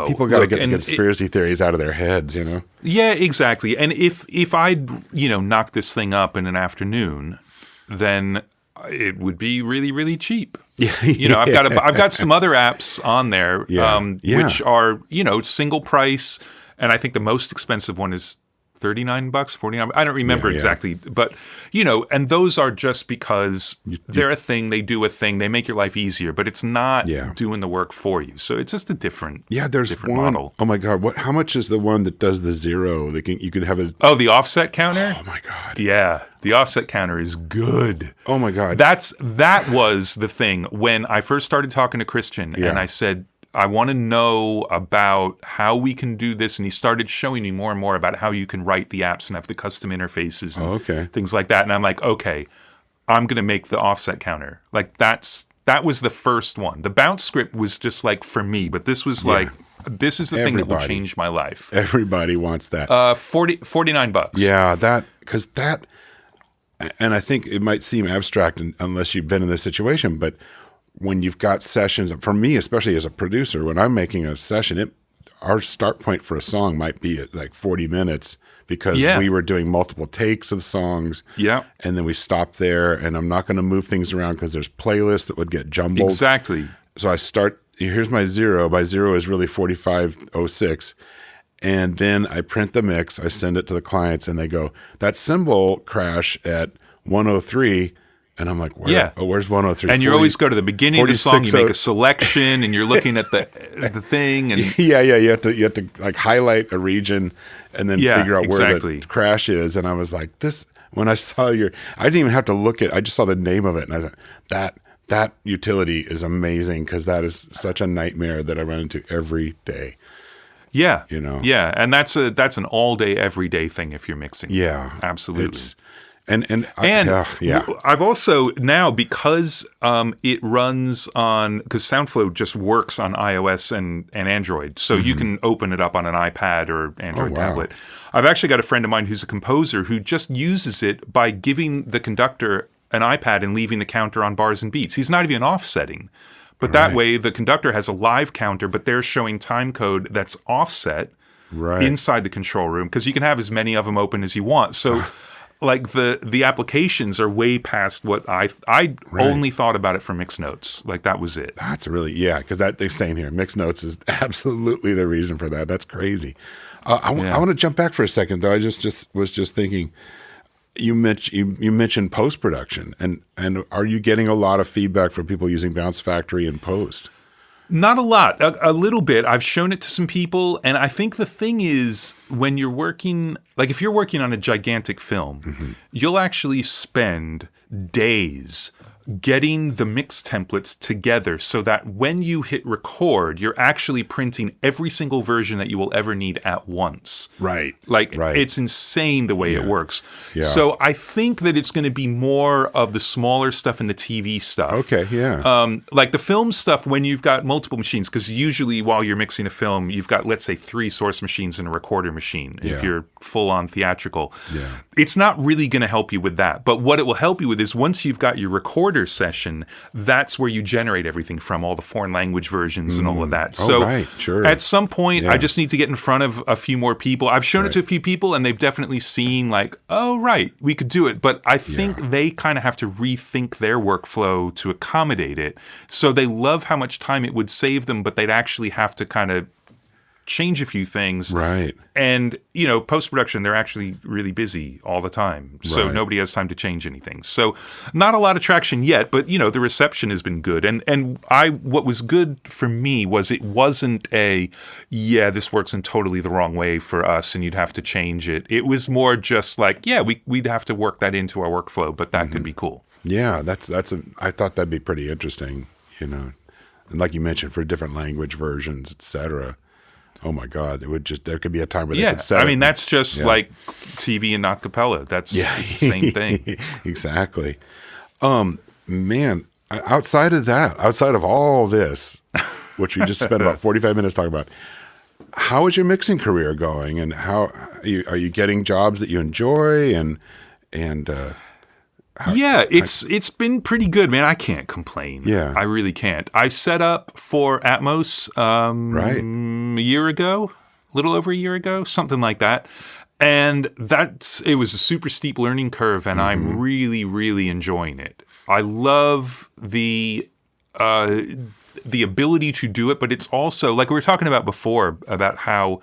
People got to get the conspiracy theories out of their heads, Yeah, exactly. And if I'd knock this thing up in an afternoon, then it would be really, really cheap. Yeah, I've got some other apps on there, which are single price, and I think the most expensive one is $39, $49. I don't remember exactly, but and those are just because they're a thing. They do a thing. They make your life easier, but it's not doing the work for you. So it's just a different. Yeah, there's different one model. Oh my God! How much is the one that does the zero? You could have the offset counter. Oh my God! Yeah, the offset counter is good. Oh my God! That was the thing when I first started talking to Christian, and I said, I want to know about how we can do this. And he started showing me more and more about how you can write the apps and have the custom interfaces and things like that. And I'm like, okay, I'm going to make the offset counter. Like that was the first one. The bounce script was just like for me, but this was like this is the thing that will change my life. Everybody wants that. $49. Yeah, and I think it might seem abstract unless you've been in this situation, but when you've got sessions, for me, especially as a producer, when I'm making a session, our start point for a song might be at like 40 minutes because we were doing multiple takes of songs. Yeah. And then we stopped there, and I'm not going to move things around because there's playlists that would get jumbled. Exactly. So I start, here's my zero. My zero is really 4506. And then I print the mix, I send it to the clients, and they go, that cymbal crash at 103. And I'm like, where's 103? And you always go to the beginning of the song, you make a selection, and you're looking at the thing. And you have to like highlight a region and then figure out where the crash is. And I was like, when I saw I didn't even have to look I just saw the name of it. And I thought, that utility is amazing because that is such a nightmare that I run into every day. Yeah. Yeah. And that's an all day, every day thing if you're mixing. Yeah. Absolutely. I've also now, because it runs on, because SoundFlow just works on iOS and Android, so you can open it up on an iPad or Android tablet. I've actually got a friend of mine who's a composer who just uses it by giving the conductor an iPad and leaving the counter on bars and beats. He's not even offsetting. But that way, the conductor has a live counter, but they're showing time code that's offset inside the control room, because you can have as many of them open as you want. So like the applications are way past what I only thought about it for mixed notes. Like that was it. That's really, because the same here. Mixed notes is absolutely the reason for that. That's crazy. I want to jump back for a second though. I was just thinking, you mentioned post-production, and are you getting a lot of feedback from people using Bounce Factory in post? Not a lot, a little bit. I've shown it to some people, and I think the thing is, when you're working, like if you're working on a gigantic film, you'll actually spend days getting the mix templates together so that when you hit record, you're actually printing every single version that you will ever need at once. Right. It's insane the way it works. Yeah. So I think that it's going to be more of the smaller stuff and the TV stuff. Okay, yeah. Like the film stuff, when you've got multiple machines, because usually while you're mixing a film, you've got, let's say, 3 source machines and a recorder machine, if you're full-on theatrical. Yeah. It's not really going to help you with that. But what it will help you with is once you've got your recorder session, that's where you generate everything from, all the foreign language versions and all of that. So at some point, I just need to get in front of a few more people. I've shown it to a few people, and they've definitely seen like, oh, right, we could do it. But I think they kind of have to rethink their workflow to accommodate it. So they love how much time it would save them, but they'd actually have to kind of change a few things. Right. And, post-production, they're actually really busy all the time. So nobody has time to change anything. So not a lot of traction yet, but, the reception has been good. And what was good for me was it wasn't this works in totally the wrong way for us and you'd have to change it. It was more just like, we'd have to work that into our workflow, but that could be cool. Yeah, I thought that'd be pretty interesting, and like you mentioned, for different language versions, et cetera. Oh my God! There could be a time where they could set. I mean, that's just like TV and acapella. It's the same thing. Exactly. Man, outside of all this, which we just spent about 45 minutes talking about, how is your mixing career going? And how are you getting jobs that you enjoy? It's been pretty good, man. I can't complain. Yeah, I really can't. I set up for Atmos a year ago, a little over a year ago, something like that. And it was a super steep learning curve, and I'm really, really enjoying it. I love the ability to do it, but it's also, like we were talking about before, about how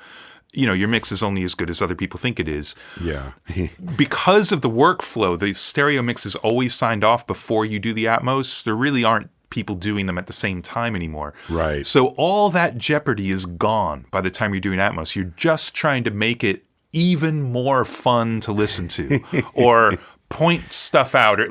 your mix is only as good as other people think it is. Yeah. Because of the workflow, the stereo mix is always signed off before you do the Atmos. There really aren't people doing them at the same time anymore. Right. So all that jeopardy is gone by the time you're doing Atmos. You're just trying to make it even more fun to listen to or point stuff out. Or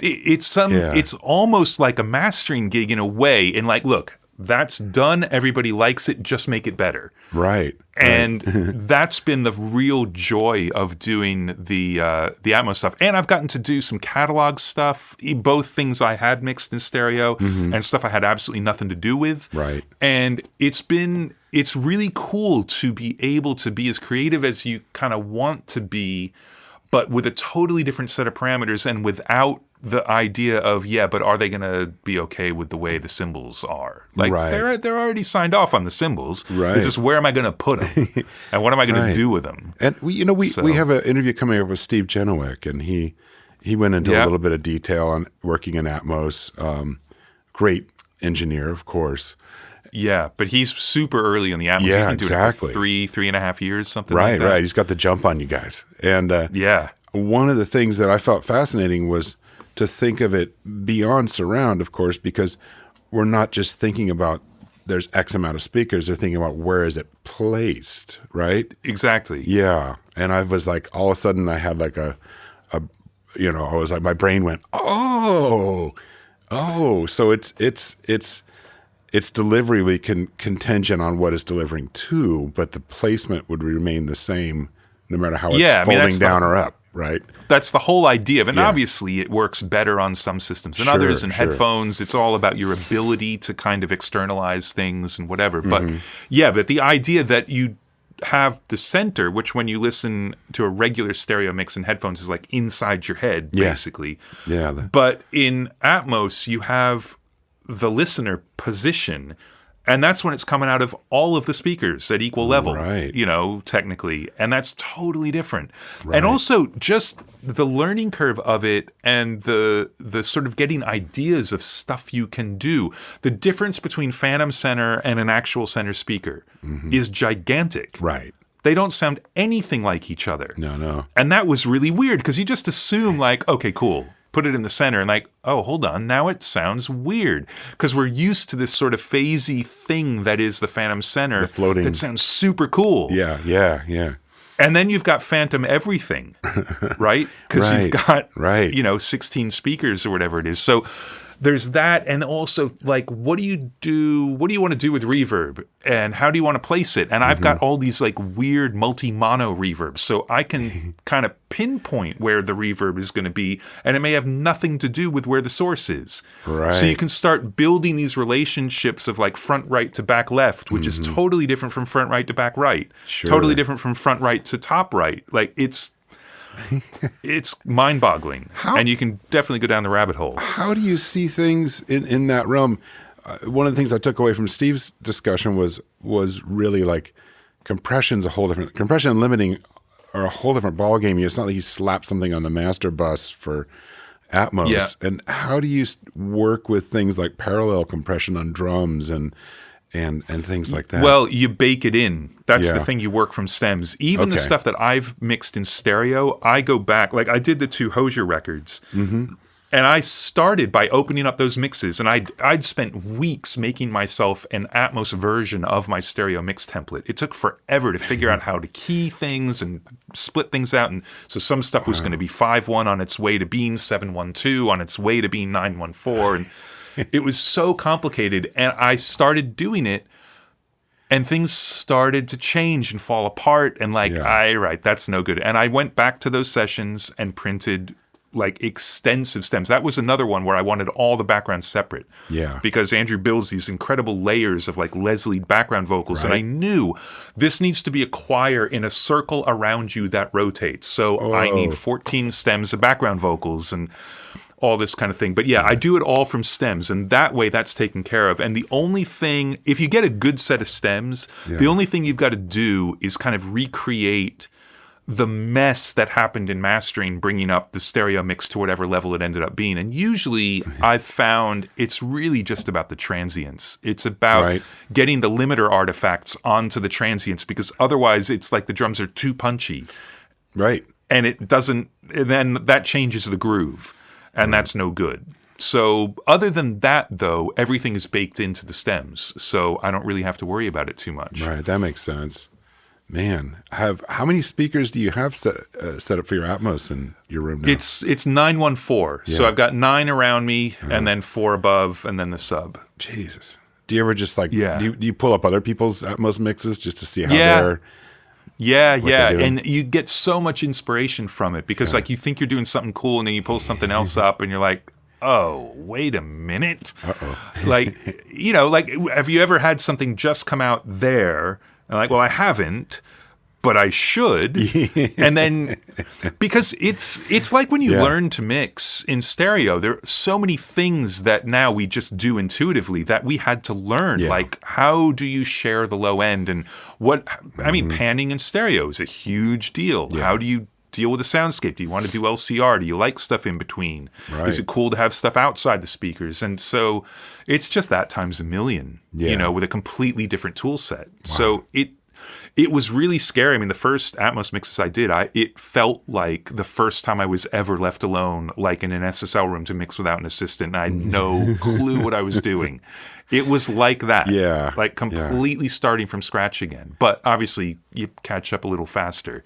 it's almost like a mastering gig in a way. And like, look, That's done. Everybody likes it. Just make it better. Right. And that's been the real joy of doing the Atmos stuff. And I've gotten to do some catalog stuff, both things I had mixed in stereo and stuff I had absolutely nothing to do with. Right. And it's really cool to be able to be as creative as you kind of want to be, but with a totally different set of parameters and without the idea of, but are they going to be okay with the way the cymbals are? Like, they're already signed off on the cymbals. Right. It's just, where am I going to put them? And what am I going to do with them? And we have an interview coming up with Steve Genowick, and he went into a little bit of detail on working in Atmos. Great engineer, of course. Yeah, but he's super early in the Atmos. Yeah, he's been doing it for 3.5 years, something like that. Right. He's got the jump on you guys. And one of the things that I felt fascinating was to think of it beyond surround, of course, because we're not just thinking about there's X amount of speakers. They're thinking about where is it placed, right? Exactly. Yeah. And I was like, all of a sudden I had like I was like, my brain went, so it's delivery contingent on what it's delivering to, but the placement would remain the same no matter how it's folding down or up, right? That's the whole idea of it. And obviously it works better on some systems than others. And headphones, it's all about your ability to kind of externalize things and whatever. But but the idea that you have the center, which when you listen to a regular stereo mix in headphones is like inside your head, basically. Yeah. But in Atmos, you have the listener position, and that's when it's coming out of all of the speakers at equal level, technically. And that's totally different. Right. And also just the learning curve of it and the sort of getting ideas of stuff you can do. The difference between Phantom Center and an actual center speaker is gigantic. Right. They don't sound anything like each other. No. And that was really weird because you just assume like, okay, cool. Put it in the center and like, oh, hold on, now it sounds weird. Because we're used to this sort of phasey thing that is the Phantom Center. The floating. That sounds super cool. Yeah. And then you've got Phantom everything, right? Because you've got, 16 speakers or whatever it is. So there's that, and also like, what do you want to do with reverb, and how do you want to place it? And I've got all these like weird multi-mono reverbs, so I can kind of pinpoint where the reverb is going to be, and it may have nothing to do with where the source is. Right. So you can start building these relationships of like front right to back left, which is totally different from front right to back right. Sure. Totally different from front right to top right. Like it's mind-boggling, and you can definitely go down the rabbit hole. How do you see things in that realm? One of the things I took away from Steve's discussion was really like compression and limiting are a whole different ballgame. It's not like you slap something on the master bus for Atmos. Yeah. And how do you work with things like parallel compression on drums and things like that? Well, you bake it in. That's the thing, you work from stems. Even the stuff that I've mixed in stereo, I go back. Like I did the 2 Hozier records, and I started by opening up those mixes, and I'd spent weeks making myself an Atmos version of my stereo mix template. It took forever to figure out how to key things and split things out. And so some stuff was going to be 5.1 on its way to being 7.1.2 on its way to being 9.1.4, and it was so complicated, and I started doing it, and things started to change and fall apart, and that's no good. And I went back to those sessions and printed like extensive stems. That was another one where I wanted all the backgrounds separate. Yeah. Because Andrew builds these incredible layers of like Leslie background vocals, and I knew this needs to be a choir in a circle around you that rotates. So I need 14 stems of background vocals and all this kind of thing. But I do it all from stems, and that way that's taken care of. And the only thing, if you get a good set of stems, the only thing you've got to do is kind of recreate the mess that happened in mastering, bringing up the stereo mix to whatever level it ended up being. And usually I've found it's really just about the transients. It's about getting the limiter artifacts onto the transients, because otherwise it's like the drums are too punchy. Right. And it doesn't, and then that changes the groove. And that's no good. So other than that, though, everything is baked into the stems. So I don't really have to worry about it too much. Right. That makes sense. Man, how many speakers do you have set up for your Atmos in your room now? It's 914. Yeah. So I've got 9 around me, and then 4 above, and then the sub. Jesus. Do you ever just like, Yeah. do you pull up other people's Atmos mixes just to see how Yeah. they're... Yeah, what they're doing? and you get so much inspiration from it because like you think you're doing something cool and then you pull something else up and you're like, oh, wait a minute. Like, like have you ever had something just come out there and like, well, I haven't, but I should. And then because it's like when you learn to mix in stereo, there are so many things that now we just do intuitively that we had to learn. Yeah. Like, how do you share the low end and I mean, panning in stereo is a huge deal. Yeah. How do you deal with the soundscape? Do you want to do LCR? Do you like stuff in between? Right. Is it cool to have stuff outside the speakers? And so it's just that times a million, with a completely different tool set. Wow. So it was really scary. I mean, the first Atmos mixes I did, it felt like the first time I was ever left alone, like in an SSL room to mix without an assistant, and I had no clue what I was doing. It was like that. Yeah. Like completely starting from scratch again. But obviously, you catch up a little faster.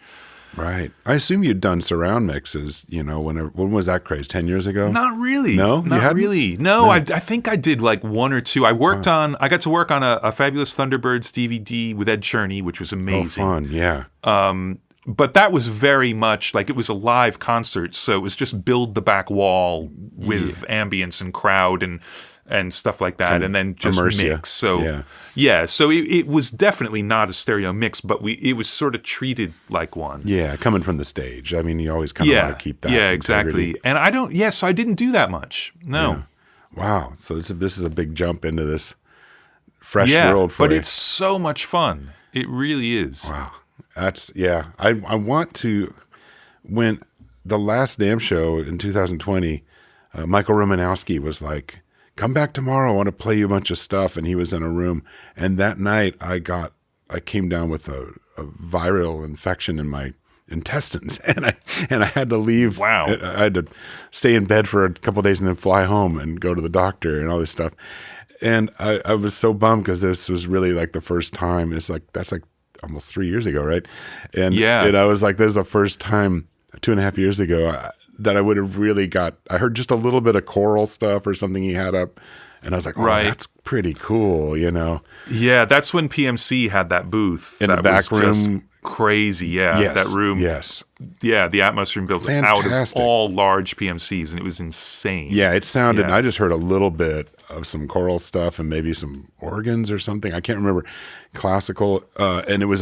Right. I assume you'd done surround mixes, when was that craze? 10 years ago? Not really. No? Not really. No, I think I did like one or two. I got to work on a Fabulous Thunderbirds DVD with Ed Cherney, which was amazing. Oh, fun. Yeah. But that was very much like it was a live concert. So it was just build the back wall with ambience and crowd and stuff like that, and then just mix. So so it was definitely not a stereo mix, but it was sort of treated like one. Yeah, coming from the stage. I mean, you always kind of want to keep that. Yeah, integrity. exactly. And so I didn't do that much. No. Yeah. Wow. So this is a big jump into this fresh world for you. But it's so much fun. It really is. Wow. That's I want to. When the last Damn Show in 2020, Michael Romanowski was like, come back tomorrow. I want to play you a bunch of stuff. And he was in a room. And that night I came down with a viral infection in my intestines and I had to leave. Wow. I had to stay in bed for a couple of days and then fly home and go to the doctor and all this stuff. And I was so bummed because this was really like the first time. It's like, that's like almost 3 years ago. Right. And I was like, this is the first time 2.5 years ago that I would have really I heard just a little bit of choral stuff or something he had up. And I was like, that's pretty cool, Yeah, that's when PMC had that booth. In the back room. Crazy, that room. Yes. Yeah, the Atmos room built out of all large PMCs, and it was insane. Yeah, it sounded, I just heard a little bit of some choral stuff and maybe some organs or something. I can't remember. Classical. And it was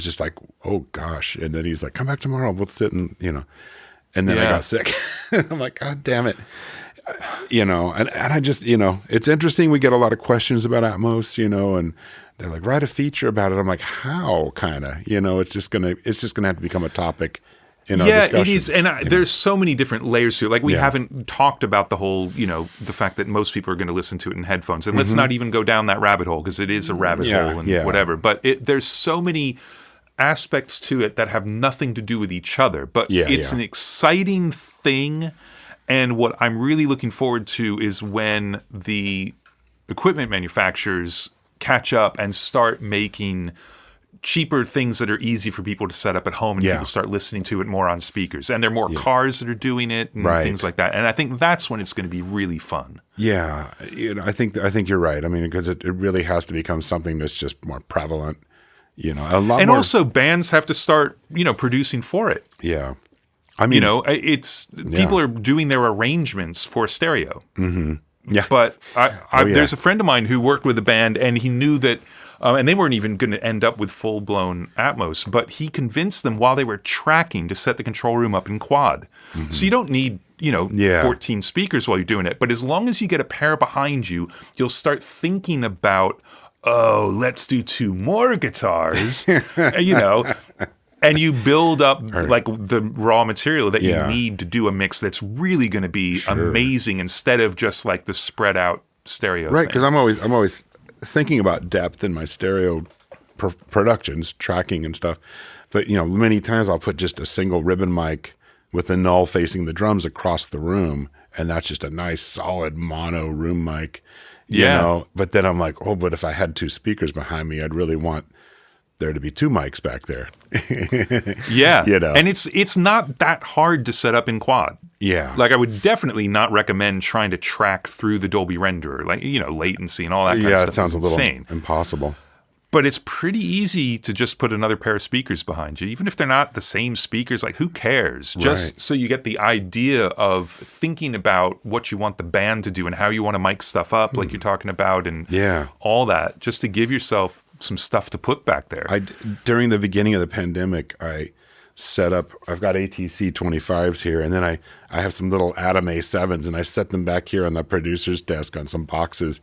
just like, oh gosh. And then he's like, come back tomorrow. We'll sit and, And then I got sick. I'm like, God damn it. And I just, it's interesting. We get a lot of questions about Atmos, and they're like, write a feature about it. I'm like, how kind of, it's just going to have to become a topic in our discussions. It is. And there's so many different layers to it. Like we haven't talked about the whole, the fact that most people are going to listen to it in headphones. And let's not even go down that rabbit hole because it is a rabbit hole and whatever. But there's so many aspects to it that have nothing to do with each other, but it's an exciting thing. And what I'm really looking forward to is when the equipment manufacturers catch up and start making cheaper things that are easy for people to set up at home, and people start listening to it more on speakers. And there are more cars that are doing it and things like that. And I think that's when it's going to be really fun. Yeah, I think you're right. I mean, because it really has to become something that's just more prevalent. A lot and more. Also, bands have to start, producing for it. Yeah, I mean, it's people are doing their arrangements for stereo. Mm-hmm. Yeah, but there's a friend of mine who worked with a band, and he knew that, and they weren't even going to end up with full blown Atmos, but he convinced them while they were tracking to set the control room up in quad. Mm-hmm. So you don't need 14 speakers while you're doing it, but as long as you get a pair behind you, you'll start thinking about, oh, let's do 2 more guitars, and you build up like the raw material that you need to do a mix that's really going to be amazing instead of just like the spread out stereo. Right, because I'm always thinking about depth in my stereo productions, tracking and stuff. But many times I'll put just a single ribbon mic with the null facing the drums across the room, and that's just a nice solid mono room mic. But then I'm like, but if I had 2 speakers behind me, I'd really want there to be two mics back there. Yeah. You know. And it's not that hard to set up in quad. Yeah. Like, I would definitely not recommend trying to track through the Dolby renderer, like, latency and all that kind of stuff. Yeah, it sounds a little insane. impossible. But it's pretty easy to just put another pair of speakers behind you, even if they're not the same speakers. Like, who cares? Just so you get the idea of thinking about what you want the band to do and how you want to mic stuff up, like you're talking about, and all that, just to give yourself some stuff to put back there. During the beginning of the pandemic, I set up, I've got ATC 25s here, and then I have some little Atom A7s, and I set them back here on the producer's desk on some boxes.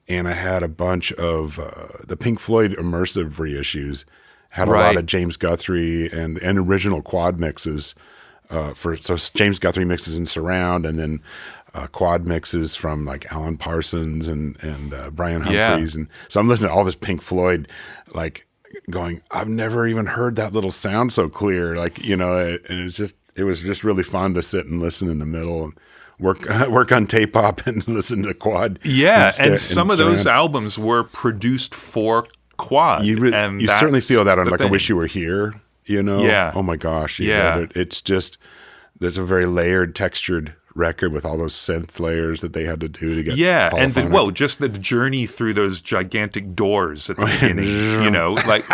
And I had a bunch of the Pink Floyd immersive reissues, had a lot of James Guthrie and original quad mixes so James Guthrie mixes in surround, and then quad mixes from like Alan Parsons and Brian Humphreys. And so I'm listening to all this Pink Floyd, like going, I've never even heard that little sound so clear. Like, and it was just really fun to sit and listen in the middle and work on tape op and listen to quad. Yeah, and some of those albums were produced for quad. You certainly feel that on like I Wish You Were Here, Yeah. Oh my gosh. Yeah. It's just, there's a very layered, textured record with all those synth layers that they had to do to get polyphonic. And just the journey through those gigantic doors at the beginning, like,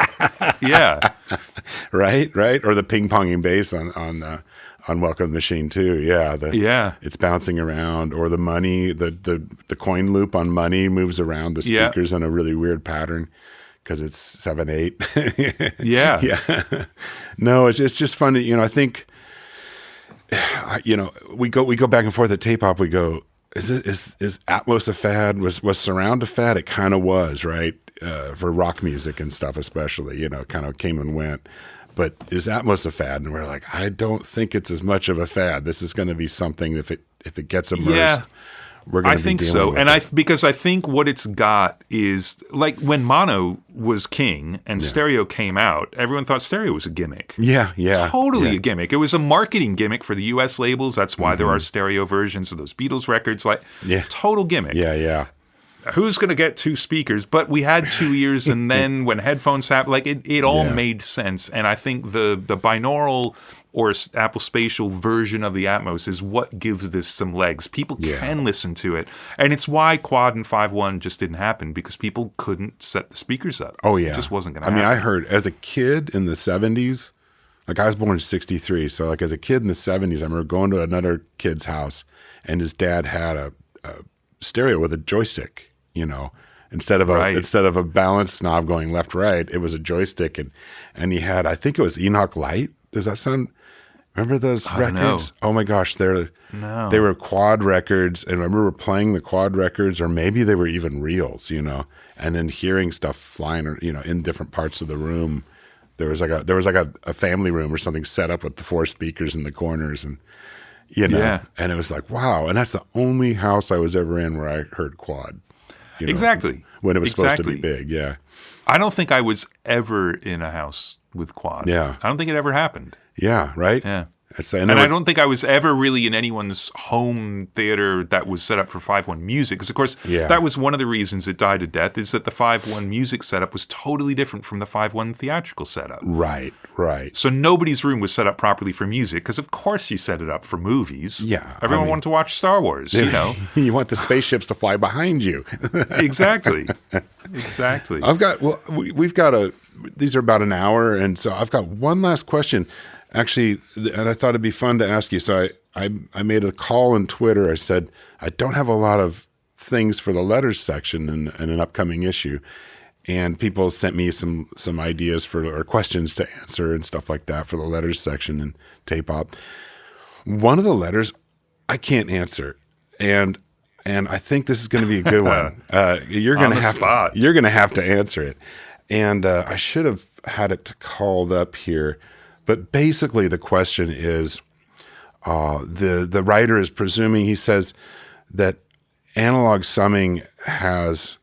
Right? Or the ping-ponging bass on Welcome to the Machine too. Yeah. It's bouncing around, or the money, the coin loop on Money moves around the speakers in a really weird pattern because it's 7/8. Yeah. No, it's just fun to, I think, we go back and forth at tape op. We go, is Atmos a fad? Was surround a fad? It kind of was, right? For rock music and stuff, especially, kind of came and went. But is Atmos a fad? And we're like, I don't think it's as much of a fad. This is going to be something, if it gets immersed, we're going to be dealing with it. Because I think what it's got is, like, when mono was king and stereo came out, everyone thought stereo was a gimmick. Yeah. Totally a gimmick. It was a marketing gimmick for the U.S. labels. That's why there are stereo versions of those Beatles records. Like, total gimmick. Yeah. Who's going to get two speakers? But we had 2 years, and then when headphones happened, like, it all made sense. And I think the binaural or Apple Spatial version of the Atmos is what gives this some legs. People can listen to it. And it's why Quad and 5.1 just didn't happen, because people couldn't set the speakers up. Oh, yeah. It just wasn't going to happen. I heard, as a kid in the 70s, like, I was born in 63, so like as a kid in the 70s, I remember going to another kid's house, and his dad had a stereo with a joystick. Instead of a balance knob going left, right, it was a joystick, and he had, I think it was Enoch Light. Does that sound? Remember those records? Oh my gosh, they were quad records, and I remember playing the quad records, or maybe they were even reels, and then hearing stuff flying, in different parts of the room. There was like a family room or something set up with the 4 speakers in the corners, and and it was like, wow, and that's the only house I was ever in where I heard quad. Exactly. When it was supposed to be big, I don't think I was ever in a house with quad. Yeah. I don't think it ever happened. Yeah, right? Yeah. And I don't think I was ever really in anyone's home theater that was set up for 5.1 music. Because, of course, that was one of the reasons it died a death, is that the 5.1 music setup was totally different from the 5.1 theatrical setup. Right. So nobody's room was set up properly for music, because, of course, you set it up for movies. Yeah. Everyone wanted to watch Star Wars, You want the spaceships to fly behind you. Exactly. We've got these are about an hour, and so I've got one last question. Actually, and I thought it'd be fun to ask you. So I made a call on Twitter. I said, I don't have a lot of things for the letters section in an upcoming issue. And people sent me some ideas or questions to answer and stuff like that for the letters section in Tape Op. One of the letters I can't answer. And I think this is going to be a good one. You're going to have to answer it. And I should have had it called up here. But basically, the question is, the writer is presuming, he says that analog summing has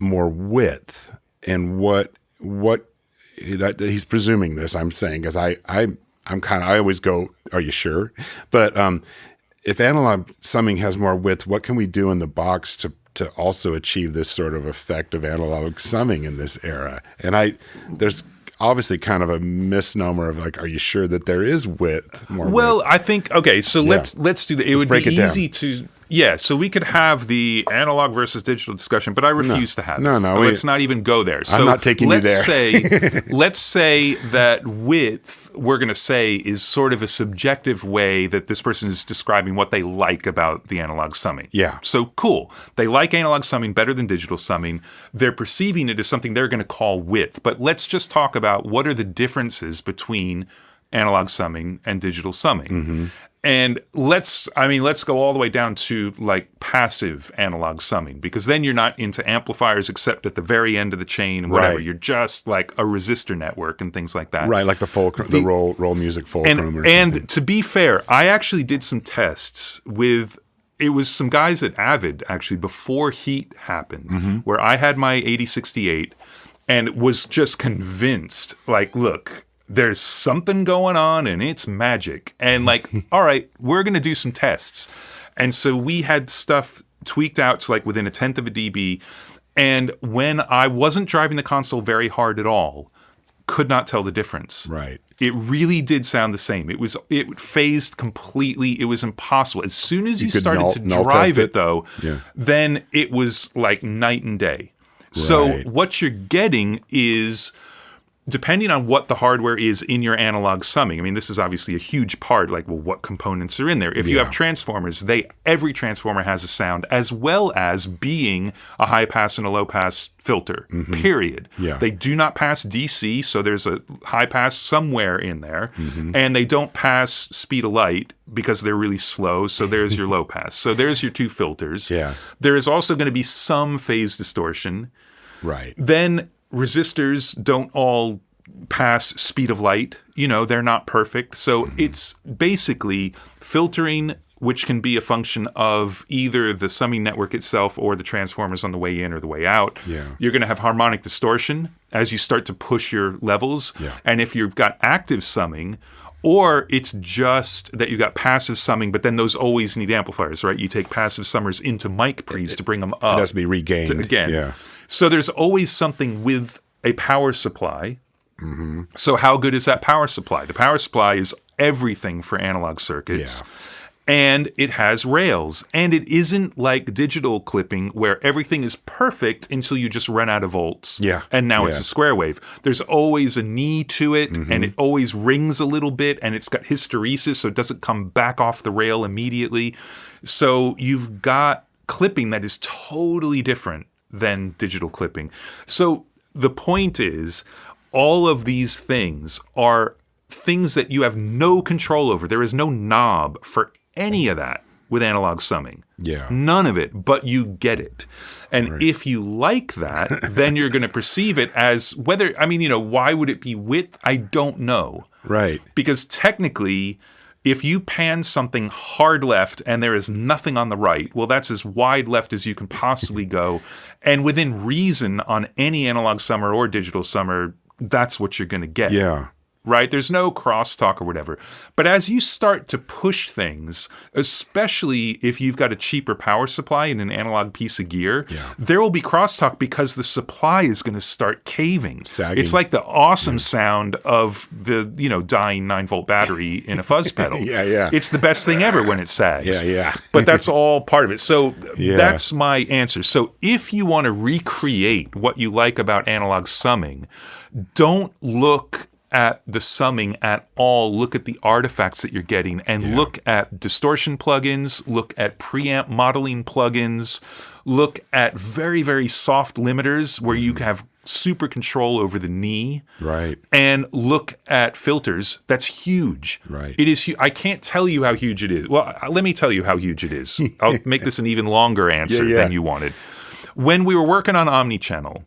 more width, and what that he's presuming this. I'm saying, because I always go, are you sure? But if analog summing has more width, what can we do in the box to also achieve this sort of effect of analog summing in this era. And there's obviously kind of a misnomer of like, are you sure that there is width? Well, I think, okay, so let's do that. It would be easy to, so we could have the analog versus digital discussion, but I refuse to have it. No, let's not even go there. So I'm not taking you there. Let's say that width, we're going to say, is sort of a subjective way that this person is describing what they like about the analog summing. Yeah. So cool. They like analog summing better than digital summing. They're perceiving it as something they're going to call width. But let's just talk about what are the differences between analog summing and digital summing. Mm-hmm. And let's go all the way down to like passive analog summing, because then you're not into amplifiers except at the very end of the chain, whatever. Right. You're just like a resistor network and things like that. Right, like the roll music fulcrum or something. And to be fair, I actually did some tests with, it was some guys at Avid actually before Heat happened, where I had my 8068 and was just convinced, like, look, there's something going on and it's magic. And like, all right, we're going to do some tests. And so we had stuff tweaked out to like within 1/10 of a dB. And when I wasn't driving the console very hard at all, could not tell the difference. Right. It really did sound the same. It phased completely. It was impossible. As soon as you started to drive it though, then it was like night and day. So what you're getting is, depending on what the hardware is in your analog summing, I mean, this is obviously a huge part, like, well, what components are in there? If you have transformers, every transformer has a sound, as well as being a high pass and a low pass filter, period. Yeah. They do not pass DC, so there's a high pass somewhere in there, and they don't pass speed of light because they're really slow, so there's your low pass. So there's your two filters. Yeah. There is also going to be some phase distortion. Right. Then resistors don't all pass speed of light. You know, they're not perfect. So it's basically filtering, which can be a function of either the summing network itself or the transformers on the way in or the way out. Yeah. You're going to have harmonic distortion as you start to push your levels. Yeah. And if you've got active summing, or it's just that you got passive summing, but then those always need amplifiers, right? You take passive summers into mic pre's to bring them up. It has to be regained. Again. Yeah. So there's always something with a power supply. So how good is that power supply? The power supply is everything for analog circuits. Yeah. And it has rails. And it isn't like digital clipping where everything is perfect until you just run out of volts. Yeah. And now it's a square wave. There's always a knee to it, and it always rings a little bit, and it's got hysteresis, so it doesn't come back off the rail immediately. So you've got clipping that is totally different than digital clipping. So the point is, all of these things are things that you have no control over. There is no knob for any of that with analog summing. Yeah. None of it, but you get it. And if you like that, then you're going to perceive it as whether, I mean, you know, why would it be width? I don't know. Right. Because technically, if you pan something hard left and there is nothing on the right, well, that's as wide left as you can possibly go. And within reason on any analog summer or digital summer, that's what you're going to get. Yeah. Right? There's no crosstalk or whatever. But as you start to push things, especially if you've got a cheaper power supply and an analog piece of gear, there will be crosstalk because the supply is going to start caving. Sagging. It's like the awesome sound of the, you know, dying 9-volt battery in a fuzz pedal. Yeah. It's the best thing ever when it sags. Yeah. But that's all part of it. So that's my answer. So if you want to recreate what you like about analog summing, don't look at the summing at all. Look at the artifacts that you're getting and look at distortion plugins, look at preamp modeling plugins, look at very, very soft limiters where you have super control over the knee. Right. And look at filters. That's huge. Right. It is. I can't tell you how huge it is. Well, let me tell you how huge it is. I'll make this an even longer answer than you wanted. When we were working on Omnichannel,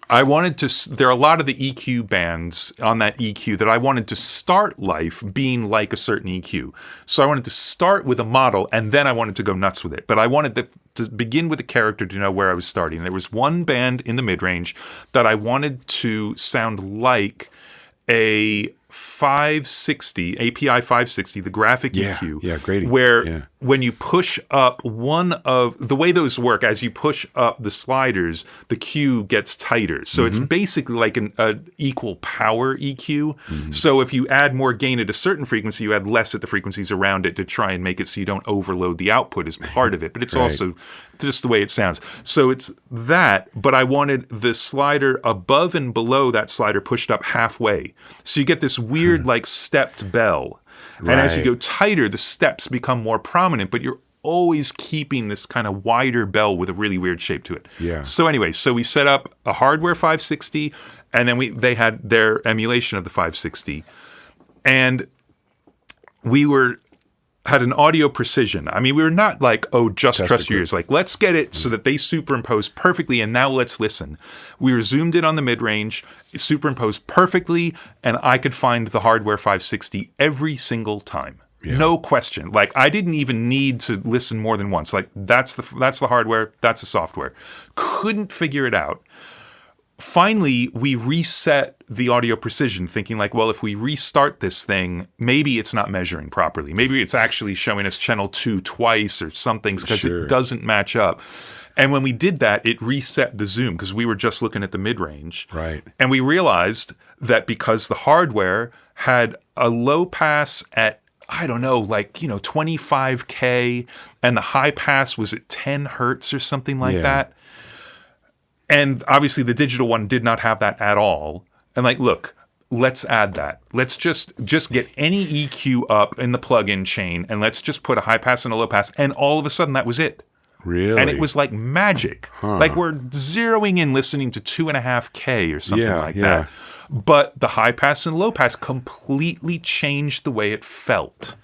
I wanted to, there are a lot of the EQ bands on that EQ that I wanted to start life being like a certain EQ. So I wanted to start with a model and then I wanted to go nuts with it. But I wanted to begin with a character to know where I was starting. There was one band in the mid-range that I wanted to sound like a 560, API 560, the graphic EQ. Grading. Where when you push up the way those work, as you push up the sliders, the cue gets tighter. So it's basically like an equal power EQ. So if you add more gain at a certain frequency, you add less at the frequencies around it to try and make it so you don't overload the output as part of it. But it's also just the way it sounds. So it's that, but I wanted the slider above and below that slider pushed up halfway. So you get this weird like stepped bell. And as you go tighter, the steps become more prominent, but you're always keeping this kind of wider bell with a really weird shape to it. Yeah. So anyway, we set up a hardware 560, and then they had their emulation of the 560. And we had an audio precision. I mean, we were not like, just trust your ears. Like, let's get it so that they superimpose perfectly, and now let's listen. We were zoomed in on the mid-range, superimposed perfectly, and I could find the hardware 560 every single time. Yeah. No question. Like, I didn't even need to listen more than once. Like, that's the hardware, that's the software. Couldn't figure it out. Finally, we reset the audio precision, thinking like, well, if we restart this thing, maybe it's not measuring properly. Maybe it's actually showing us channel 2 twice or something because it doesn't match up. And when we did that, it reset the zoom because we were just looking at the mid-range. Right. And we realized that because the hardware had a low pass at, I don't know, like, 25K, and the high pass was at 10 hertz or something like that. And obviously the digital one did not have that at all. And like, look, let's add that. Let's just get any EQ up in the plug-in chain, and let's just put a high pass and a low pass. And all of a sudden that was it. Really? And it was like magic. Like we're zeroing in listening to 2.5K or something like that. But the high pass and low pass completely changed the way it felt.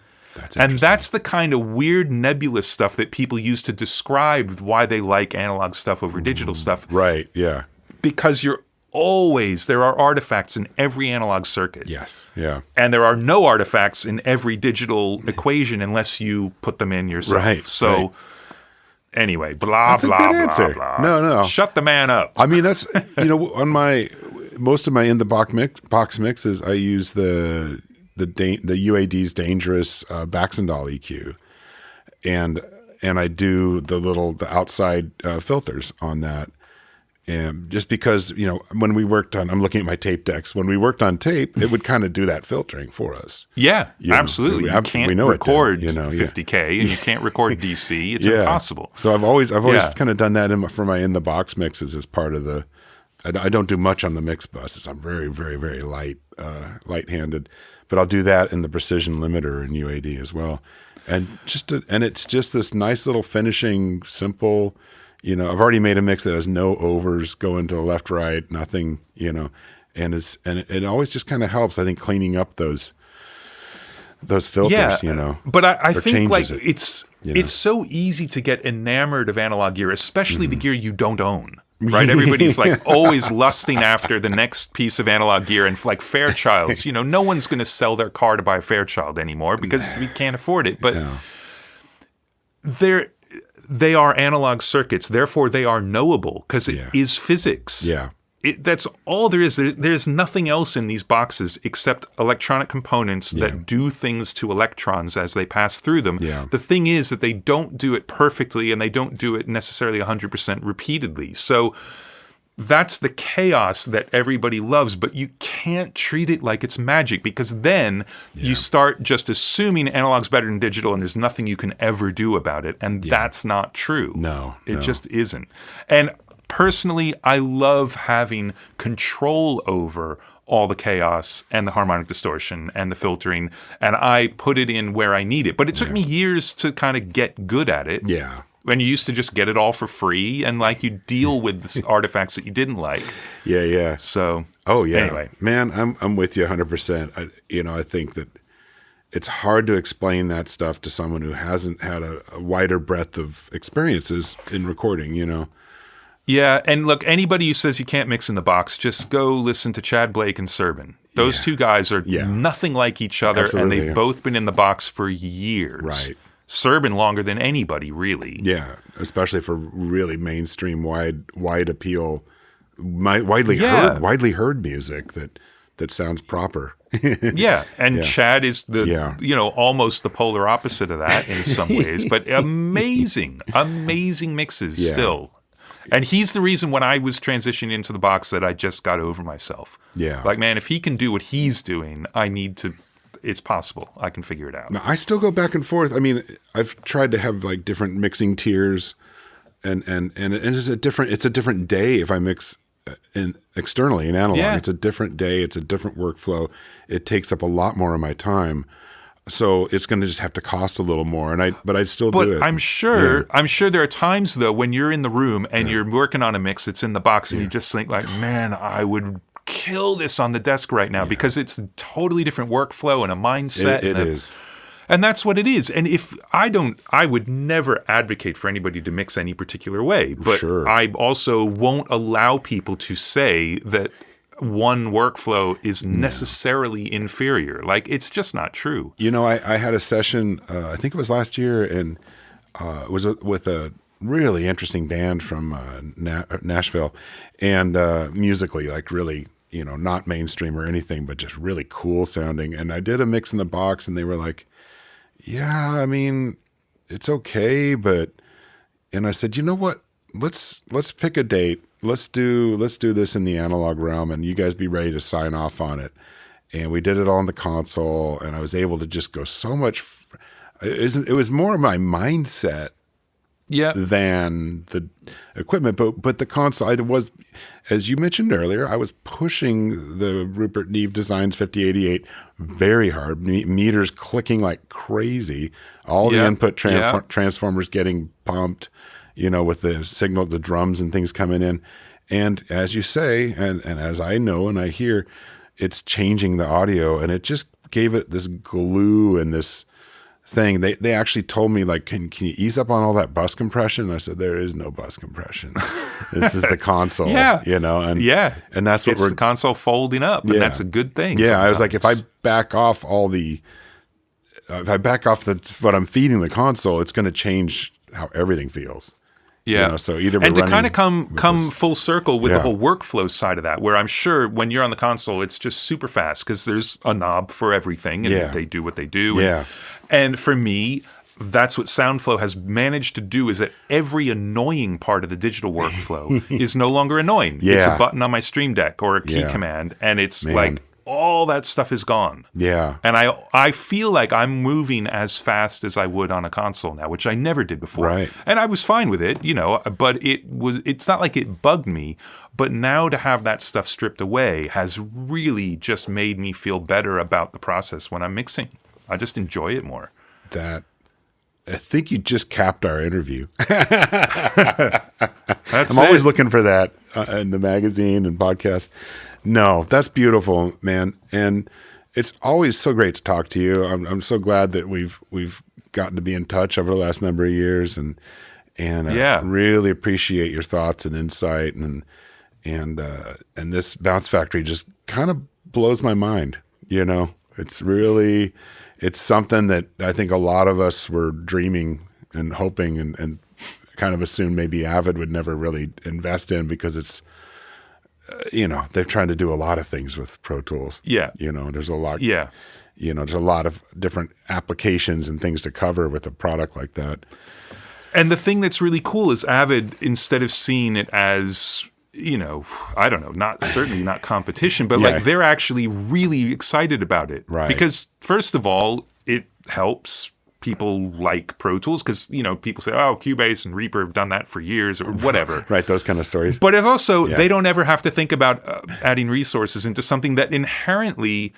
And that's the kind of weird nebulous stuff that people use to describe why they like analog stuff over digital stuff. Right, yeah. Because there are artifacts in every analog circuit. Yes, yeah. And there are no artifacts in every digital equation unless you put them in yourself. Right, so anyway, blah, that's blah, a good blah, answer. blah. No. Shut the man up. I mean, that's, on most of my in-the-box mixes, I use the UAD's dangerous Baxendal EQ, and I do the outside filters on that, and just because when we worked on, I'm looking at my tape decks. When we worked on tape, it would kind of do that filtering for us. Yeah, absolutely. You can't record 50K, and you can't record DC. It's impossible. So I've always kind of done that for my in the box mixes as part of the. I don't do much on the mix buses. I'm very, very, very light-handed. But I'll do that in the precision limiter in UAD as well, and it's just this nice little finishing, simple. I've already made a mix that has no overs going to the left, right, nothing. And it always just kind of helps. I think cleaning up those filters. But I think like it's so easy to get enamored of analog gear, especially the gear you don't own. Right, everybody's like always lusting after the next piece of analog gear, and like Fairchilds. No one's going to sell their car to buy a Fairchild anymore because we can't afford it. But they are analog circuits, therefore they are knowable because it is physics. Yeah. That's all there is. There's nothing else in these boxes except electronic components that do things to electrons as they pass through them. Yeah. The thing is that they don't do it perfectly, and they don't do it necessarily 100% repeatedly. So that's the chaos that everybody loves, but you can't treat it like it's magic, because then you start just assuming analog's better than digital and there's nothing you can ever do about it. And that's not true. No. It just isn't. And personally, I love having control over all the chaos and the harmonic distortion and the filtering, and I put it in where I need it. But it took me years to kind of get good at it. Yeah. When you used to just get it all for free, and like you deal with the artifacts that you didn't like. Yeah. So. Oh yeah. Anyway, man, I'm with you 100%. I think that it's hard to explain that stuff to someone who hasn't had a wider breadth of experiences in recording. Yeah, and look, anybody who says you can't mix in the box, just go listen to Chad Blake and Serban. Those two guys are nothing like each other, and they've both been in the box for years. Right. Serban longer than anybody, really. Yeah, especially for really mainstream, wide appeal, widely heard music that that sounds proper. Yeah, and Chad is Yeah. almost the polar opposite of that in some ways, but amazing mixes still. And he's the reason when I was transitioning into the box that I just got over myself. Yeah. Like, man, if he can do what he's doing, it's possible. I can figure it out. Now, I still go back and forth. I mean, I've tried to have like different mixing tiers, and it's a different day if I mix externally in analog. Yeah. It's a different day. It's a different workflow. It takes up a lot more of my time. So it's going to just have to cost a little more, but I still do it. But I'm sure there are times though when you're in the room and you're working on a mix that's in the box, and you just think like, man, I would kill this on the desk right now because it's a totally different workflow and a mindset. It is. And that's what it is. And if I would never advocate for anybody to mix any particular way. But Sure. I also won't allow people to say that one workflow is necessarily inferior. Like, it's just not true. I had a session, I think it was last year, and it was with a really interesting band from Nashville, and musically, like really, not mainstream or anything, but just really cool sounding. And I did a mix in the box, and they were like, yeah, I mean, it's okay, and I said, you know what? Let's pick a date. Let's do this in the analog realm, and you guys be ready to sign off on it. And we did it all on the console, and I was able to just go so much. It was more of my mindset than the equipment, but the console. I was, as you mentioned earlier, I was pushing the Rupert Neve Designs 5088 very hard. Meters clicking like crazy. All the input transformers getting pumped. With the signal, the drums and things coming in. And as you say, and as I know and I hear, it's changing the audio, and it just gave it this glue and this thing. They actually told me, like, can you ease up on all that bus compression? And I said, there is no bus compression. This is the console, and that's what it's the console folding up, and that's a good thing. Yeah, sometimes. I was like, if I back off what I'm feeding the console, it's going to change how everything feels. Yeah. So either and to kind of come full circle with the whole workflow side of that, where I'm sure when you're on the console, it's just super fast because there's a knob for everything, and they do what they do. And for me, that's what SoundFlow has managed to do, is that every annoying part of the digital workflow is no longer annoying. It's a button on my Stream Deck or a key command, and it's like all that stuff is gone. Yeah. And I feel like I'm moving as fast as I would on a console now, which I never did before. Right. And I was fine with it, but it's not like it bugged me. But now to have that stuff stripped away has really just made me feel better about the process when I'm mixing. I just enjoy it more. I think you just capped our interview. I'm always looking for that in the magazine and podcast. No, that's beautiful, man. And it's always so great to talk to you. I'm so glad that we've gotten to be in touch over the last number of years, and really appreciate your thoughts and insight, and this Bounce Factory just kind of blows my mind. It's something that I think a lot of us were dreaming and hoping and kind of assumed maybe Avid would never really invest in, because it's, they're trying to do a lot of things with Pro Tools. Yeah. There's a lot. Yeah. There's a lot of different applications and things to cover with a product like that. And the thing that's really cool is Avid, instead of seeing it as, I don't know, certainly not competition, but like they're actually really excited about it. Right. Because first of all, it helps people like Pro Tools, because, people say, oh, Cubase and Reaper have done that for years or whatever. Right, those kind of stories. But it's also, they don't ever have to think about adding resources into something that inherently,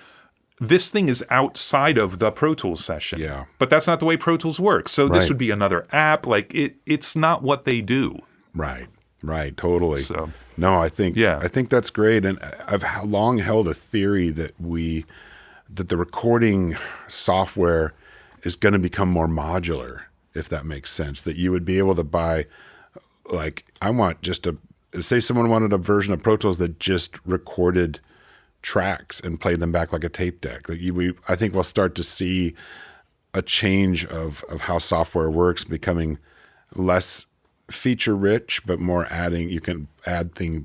this thing is outside of the Pro Tools session. Yeah. But that's not the way Pro Tools works. So this would be another app. Like, it's not what they do. Right, totally. So, no, I think that's great. And I've long held a theory that the recording software is going to become more modular, if that makes sense. That you would be able to buy, like, I want just say someone wanted a version of Pro Tools that just recorded tracks and played them back like a tape deck. Like I think we'll start to see a change of how software works, becoming less feature rich, but more you can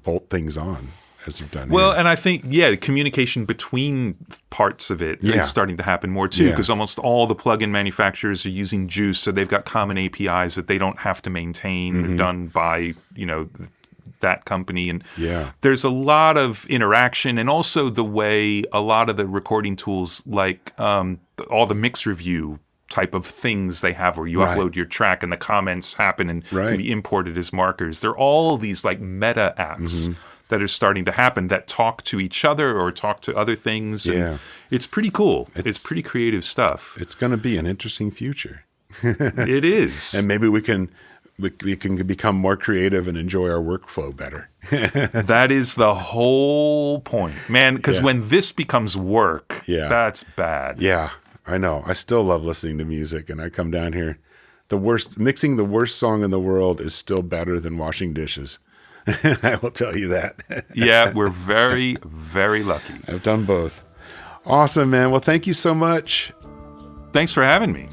bolt things on. as you've done Well, here. and I think, the communication between parts of it is starting to happen more too, because almost all the plugin manufacturers are using Juice, so they've got common APIs that they don't have to maintain. They're done by, that company. And there's a lot of interaction, and also the way a lot of the recording tools, like all the mix review type of things they have where you upload your track and the comments happen and can be imported as markers. They're all these like meta apps that are starting to happen that talk to each other or talk to other things. And it's pretty cool. It's pretty creative stuff. It's going to be an interesting future. It is. And maybe we can become more creative and enjoy our workflow better. That is the whole point, man. Because when this becomes work, that's bad. Yeah, I know. I still love listening to music, and I come down here. Mixing the worst song in the world is still better than washing dishes. I will tell you that. Yeah, we're very, very lucky. I've done both. Awesome, man. Well, thank you so much. Thanks for having me.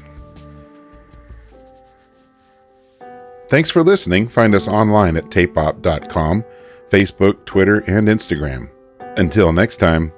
Thanks for listening. Find us online at tapeop.com, Facebook, Twitter, and Instagram. Until next time.